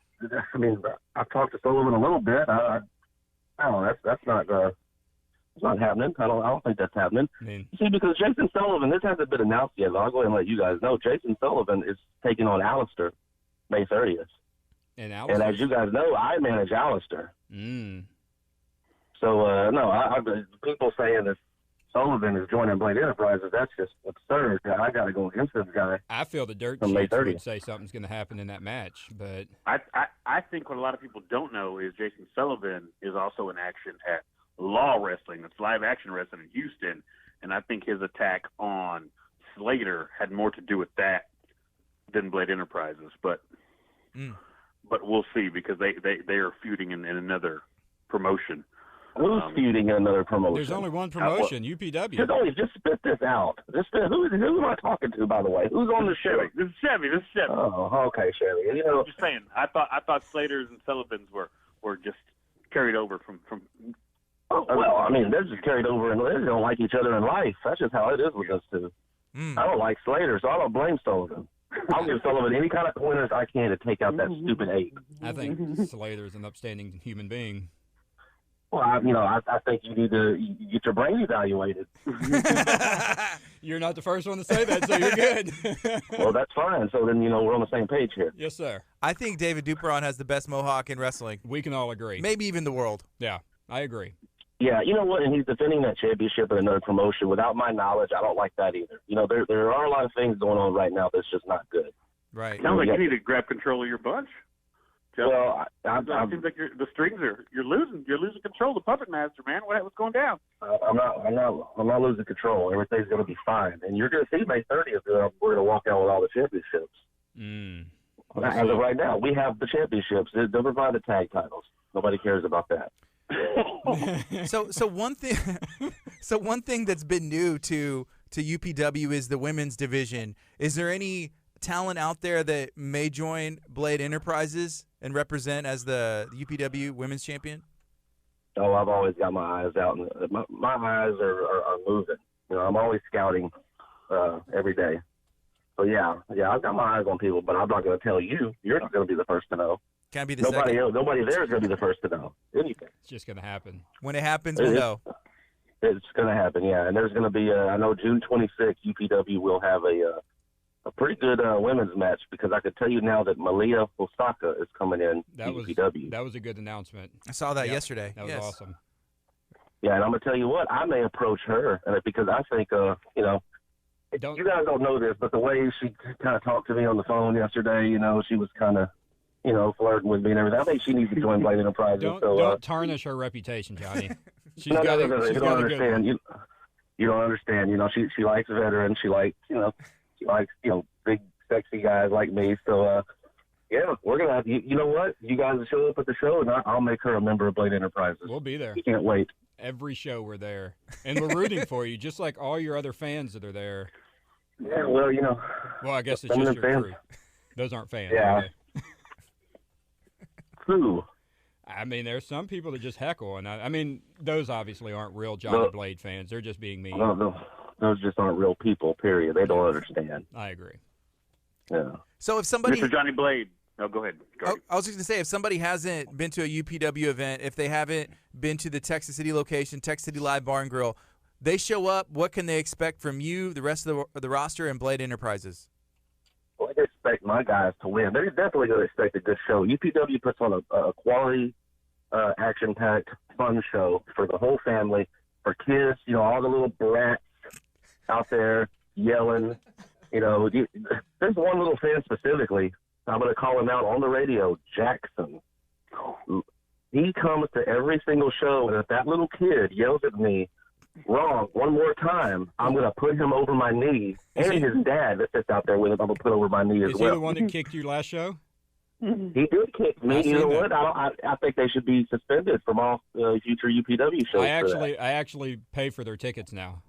Speaker 5: I mean, I've talked to Sullivan a little bit. I don't know. That's not. It's not happening. I don't think that's happening. See, because Jason Sullivan, this hasn't been announced yet, but I'll go ahead and let you guys know. Jason Sullivan is taking on Alistair May 30th. And as you guys know, I manage Alistair. So, no, people saying that Sullivan is joining Blade Enterprises, that's just absurd. I got to go against this guy.
Speaker 2: I feel the dirt sheets would say something's going to happen in that match. But
Speaker 3: I think what a lot of people don't know is Jason Sullivan is also in action at Law Wrestling. It's live action wrestling in Houston. And I think his attack on Slater had more to do with that than Blade Enterprises. But we'll see, because they are feuding in another promotion.
Speaker 5: Who's feuding in another promotion?
Speaker 2: There's only one promotion, UPW.
Speaker 5: Just spit this out. Who am I talking to, by the way? Who's on the show?
Speaker 3: This is Chevy.
Speaker 5: Oh, okay, Chevy.
Speaker 3: I'm just saying. I thought Slater's and Sullivan's were just carried over from.
Speaker 5: Oh, well, I mean, they're just carried over, and they don't like each other in life. That's just how it is with us two. I don't like Slater, so I don't blame Sullivan. I'll give Sullivan any kind of pointers I can to take out that stupid ape.
Speaker 2: I think Slater's an upstanding human being.
Speaker 5: Well, I think you need to get your brain evaluated.
Speaker 2: You're not the first one to say that, so you're good.
Speaker 5: Well, that's fine. So then, we're on the same page here.
Speaker 2: Yes, sir.
Speaker 1: I think David Duperon has the best mohawk in wrestling.
Speaker 2: We can all agree.
Speaker 1: Maybe even the world.
Speaker 2: Yeah, I agree.
Speaker 5: Yeah, you know what? And he's defending that championship in another promotion. Without my knowledge, I don't like that either. There are a lot of things going on right now that's just not good.
Speaker 1: Right.
Speaker 3: Sounds like you need to grab control of your bunch.
Speaker 5: Well,
Speaker 3: it seems like the strings you're losing control. The puppet master, man. What's going down? I'm
Speaker 5: not losing control. Everything's going to be fine, and you're going to see May 30th. We're going to walk out with all the championships. As of right now, we have the championships. They provide the tag titles. Nobody cares about that.
Speaker 1: So one thing that's been new to UPW is the women's division. Is there any talent out there that may join Blade Enterprises and represent as the UPW women's champion?
Speaker 5: Oh, I've always got my eyes out, and my eyes are moving. I'm always scouting every day. So yeah, I've got my eyes on people, but I'm not going to tell you. You're not going to be the first to know.
Speaker 1: Can I be the second?
Speaker 5: Nobody there is going to be the first to know anything.
Speaker 2: It's just going to happen.
Speaker 1: When it happens, we'll know.
Speaker 5: It's going to happen, yeah. And there's going to be, I know June 26th, UPW will have a pretty good women's match, because I could tell you now that Malia Osaka is coming in UPW.
Speaker 2: That was a good announcement.
Speaker 1: I saw that yesterday.
Speaker 2: That was awesome.
Speaker 5: Yeah, and I'm going to tell you what, I may approach her, because I think, you guys don't know this, but the way she kind of talked to me on the phone yesterday, she was kind of flirting with me and everything. I think she needs to join Blade Enterprises.
Speaker 2: Don't tarnish her reputation, Johnny. She's
Speaker 5: no,
Speaker 2: got
Speaker 5: no,
Speaker 2: a,
Speaker 5: no, no,
Speaker 2: she's
Speaker 5: you
Speaker 2: got
Speaker 5: don't
Speaker 2: a good
Speaker 5: understand.
Speaker 2: one.
Speaker 5: You don't understand. She likes veterans. She likes, she likes, big, sexy guys like me. So, yeah, we're going to have, you know what? You guys show up at the show, and I'll make her a member of Blade Enterprises.
Speaker 2: We'll be there.
Speaker 5: You can't wait.
Speaker 2: Every show we're there. And we're rooting for you, just like all your other fans that are there.
Speaker 5: Yeah, well,
Speaker 2: Well, I guess it's just your
Speaker 5: fans.
Speaker 2: crew. Those aren't fans.
Speaker 5: Yeah.
Speaker 2: Are they?
Speaker 5: Who?
Speaker 2: I mean, there's some people that just heckle, and I mean, those obviously aren't real Johnny Blade fans. They're just being mean.
Speaker 5: No, those just aren't real people, period. They don't understand.
Speaker 2: I agree.
Speaker 5: Yeah.
Speaker 1: So if somebody,
Speaker 3: Mr. Johnny Blade. No, go ahead.
Speaker 1: I was just going to say, if somebody hasn't been to a UPW event, if they haven't been to the Texas City location, Texas City Live Bar and Grill, they show up, what can they expect from you, the rest of the roster, and Blade Enterprises?
Speaker 5: Well, I expect my guys to win. They're definitely going to expect a good show. UPW puts on a quality, action-packed, fun show for the whole family, for kids, all the little brats out there yelling. There's one little fan specifically. I'm going to call him out on the radio, Jackson. He comes to every single show, and if that little kid yells at me wrong one more time, I'm going to put him over my knee. And his dad that sits out there with him, I'm going to put over my knee as well.
Speaker 2: Is he the one that kicked you last show?
Speaker 5: He did kick me. You know what? I think they should be suspended from all future UPW shows.
Speaker 2: I actually pay for their tickets now.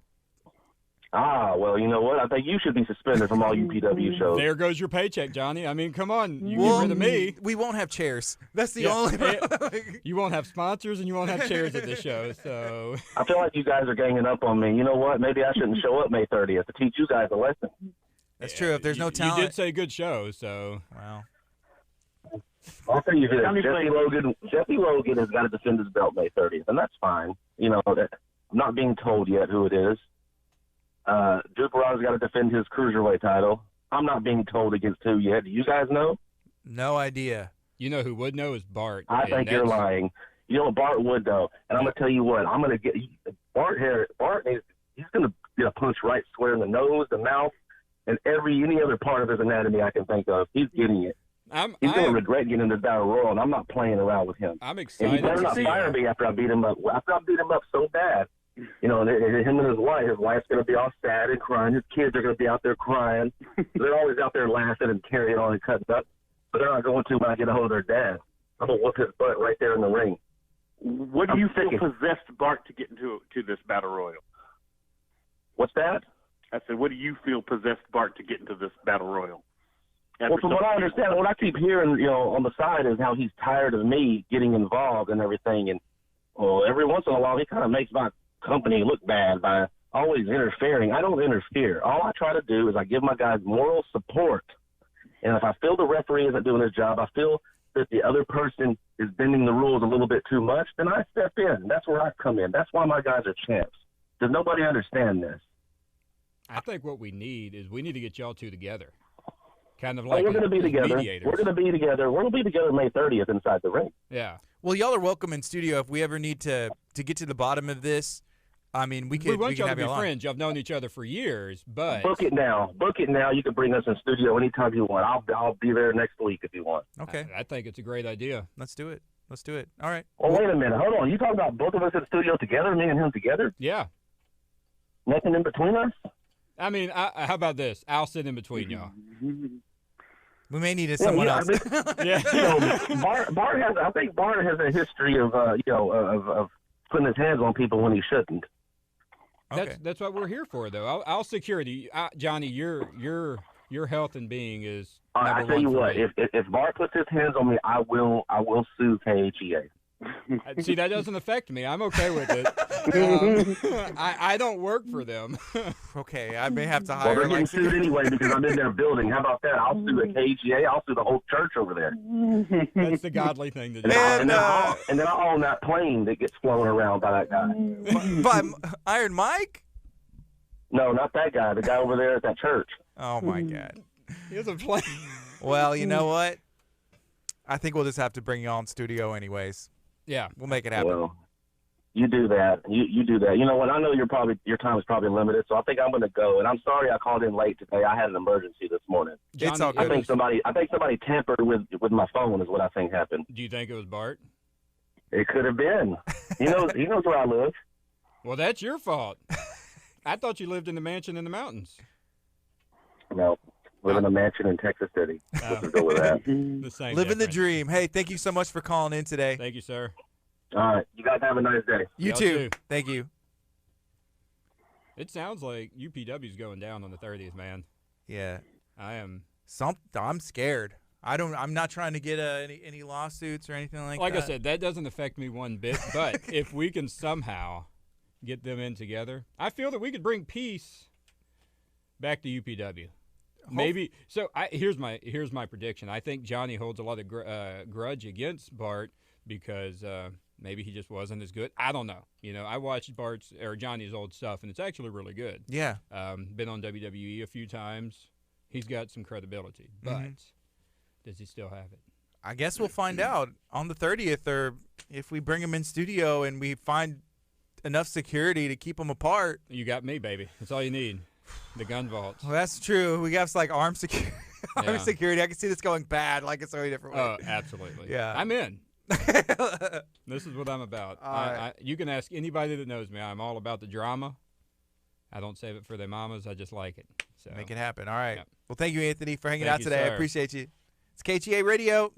Speaker 5: Ah, well, you know what? I think you should be suspended from all UPW shows.
Speaker 2: There goes your paycheck, Johnny. I mean, come on. You get rid of me.
Speaker 1: We won't have chairs. That's the only problem.
Speaker 2: You won't have sponsors and you won't have chairs at this show. So
Speaker 5: I feel like you guys are ganging up on me. You know what? Maybe I shouldn't show up May 30th to teach you guys a lesson.
Speaker 1: That's true. If there's no talent.
Speaker 2: You did say good show, so.
Speaker 1: Wow.
Speaker 5: I'll tell you this. Jesse Logan has got to defend his belt May 30th, and that's fine. I'm not being told yet who it is. Duperon's got to defend his cruiserweight title. I'm not being told against who yet. Do you guys know?
Speaker 1: No idea.
Speaker 2: You know who would know is Bart.
Speaker 5: I think you're lying. Bart would know. And I'm going to tell you what. I'm going to get Bart here. Bart he's going to get a punch right square in the nose, the mouth, and any other part of his anatomy I can think of. He's getting it. He's going to regret getting into the Battle Royal, and I'm not playing around with him.
Speaker 2: I'm excited.
Speaker 5: And he better not fire me after I beat him up. After I beat him up so bad. Him and his wife's going to be all sad and crying. His kids are going to be out there crying. They're always out there laughing and carrying on and cutting up. But they're not going to when I get a hold of their dad. I'm going to whoop his butt right there in the ring.
Speaker 3: What do you feel possessed Bart to get into this Battle Royal?
Speaker 5: What's that?
Speaker 3: I said, what do you feel possessed Bart to get into this Battle Royal?
Speaker 5: Well, from what I understand, what I keep hearing, on the side is how he's tired of me getting involved and everything. And, every once in a while, he kind of makes my company look bad by always interfering. I don't interfere. All I try to do is I give my guys moral support. And if I feel the referee isn't doing his job, I feel that the other person is bending the rules a little bit too much, then I step in. That's where I come in. That's why my guys are champs. Does nobody understand this?
Speaker 2: I think what we need to get y'all two together. Kind of like
Speaker 5: we're going to be together.
Speaker 2: Mediators.
Speaker 5: We're going to be together. We're going to be together May 30th inside the ring.
Speaker 2: Yeah.
Speaker 1: Well, y'all are welcome in studio if we ever need to get to the bottom of this. I mean, we
Speaker 2: want y'all to be
Speaker 1: have
Speaker 2: friends. Y'all have known each other for years, but
Speaker 5: book it now. You can bring us in studio anytime you want. I'll be there next week if you want.
Speaker 1: Okay.
Speaker 2: I think it's a great idea.
Speaker 1: Let's do it. All right.
Speaker 5: Well, wait a minute. Hold on. You talking about both of us in studio together, me and him together?
Speaker 2: Yeah.
Speaker 5: Nothing in between us?
Speaker 2: I mean, how about this? I'll sit in between y'all.
Speaker 1: We may need someone else.
Speaker 2: Yeah.
Speaker 5: Bart has. I think Bart has a history of putting his hands on people when he shouldn't.
Speaker 1: Okay.
Speaker 2: That's what we're here for, though. I'll security, Johnny. Your health and being is.
Speaker 5: I tell you what. If Bart puts his hands on me, I will sue KHEA.
Speaker 2: See, that doesn't affect me. I'm okay with it. I don't work for them.
Speaker 1: Okay, I may have to hire.
Speaker 5: Well, they're getting sued anyway because I'm in their building. How about that? I'll sue the KHEA. I'll sue the whole church over there.
Speaker 2: That's the godly thing to do.
Speaker 5: And then I'll own that plane that gets flown around by that guy.
Speaker 1: By Iron Mike?
Speaker 5: No, not that guy. The guy over there at that church.
Speaker 1: Oh my God.
Speaker 2: He has a plane.
Speaker 1: Well, you know what? I think we'll just have to bring you all in studio anyways.
Speaker 2: Yeah,
Speaker 1: we'll make it happen.
Speaker 5: Well, You do that. You do that. You know what? I know your time is probably limited, so I think I'm going to go. And I'm sorry I called in late today. I had an emergency this morning.
Speaker 2: Johnny,
Speaker 1: It's all good.
Speaker 5: I think somebody tampered with my phone is what I think happened.
Speaker 2: Do you think it was Bart?
Speaker 5: It could have been. He knows where I live.
Speaker 2: Well, that's your fault. I thought you lived in the mansion in the mountains.
Speaker 5: No, live in a mansion in Texas City. Let's go with that.
Speaker 2: The same
Speaker 1: Living the
Speaker 2: difference.
Speaker 1: dream. Hey, thank you so much for calling in today.
Speaker 2: Thank you, sir.
Speaker 5: All right, you guys have a nice day.
Speaker 1: You
Speaker 2: Y'all
Speaker 1: too.
Speaker 2: too.
Speaker 1: Thank you.
Speaker 2: It sounds like UPW's going down on the 30th, man.
Speaker 1: Yeah.
Speaker 2: I am.
Speaker 1: I'm scared. I'm not trying to get any lawsuits or anything like that.
Speaker 2: Like I said, that doesn't affect me one bit. But if we can somehow get them in together, I feel that we could bring peace back to UPW. Maybe. So here's my prediction. I think Johnny holds a lot of grudge against Bart because maybe he just wasn't as good. I don't know. I watched Johnny's old stuff, and it's actually really good.
Speaker 1: Yeah.
Speaker 2: Been on WWE a few times. He's got some credibility, but does he still have it?
Speaker 1: I guess we'll find out on the 30th, or if we bring him in studio and we find enough security to keep them apart.
Speaker 2: You got me, baby. That's all you need. The gun vaults.
Speaker 1: Well, that's true. We got like armed security.
Speaker 2: Yeah.
Speaker 1: Security. I can see this going bad, like it's so many different ways.
Speaker 2: Oh, absolutely.
Speaker 1: Yeah.
Speaker 2: I'm in. This is what I'm about. You can ask anybody that knows me. I'm all about the drama. I don't save it for their mamas. I just like it. So
Speaker 1: Make it happen. All right.
Speaker 2: Yep.
Speaker 1: Well, thank you, Anthony, for hanging
Speaker 2: Thank
Speaker 1: out
Speaker 2: you,
Speaker 1: today. I
Speaker 2: sir.
Speaker 1: appreciate you. It's KHEA Radio.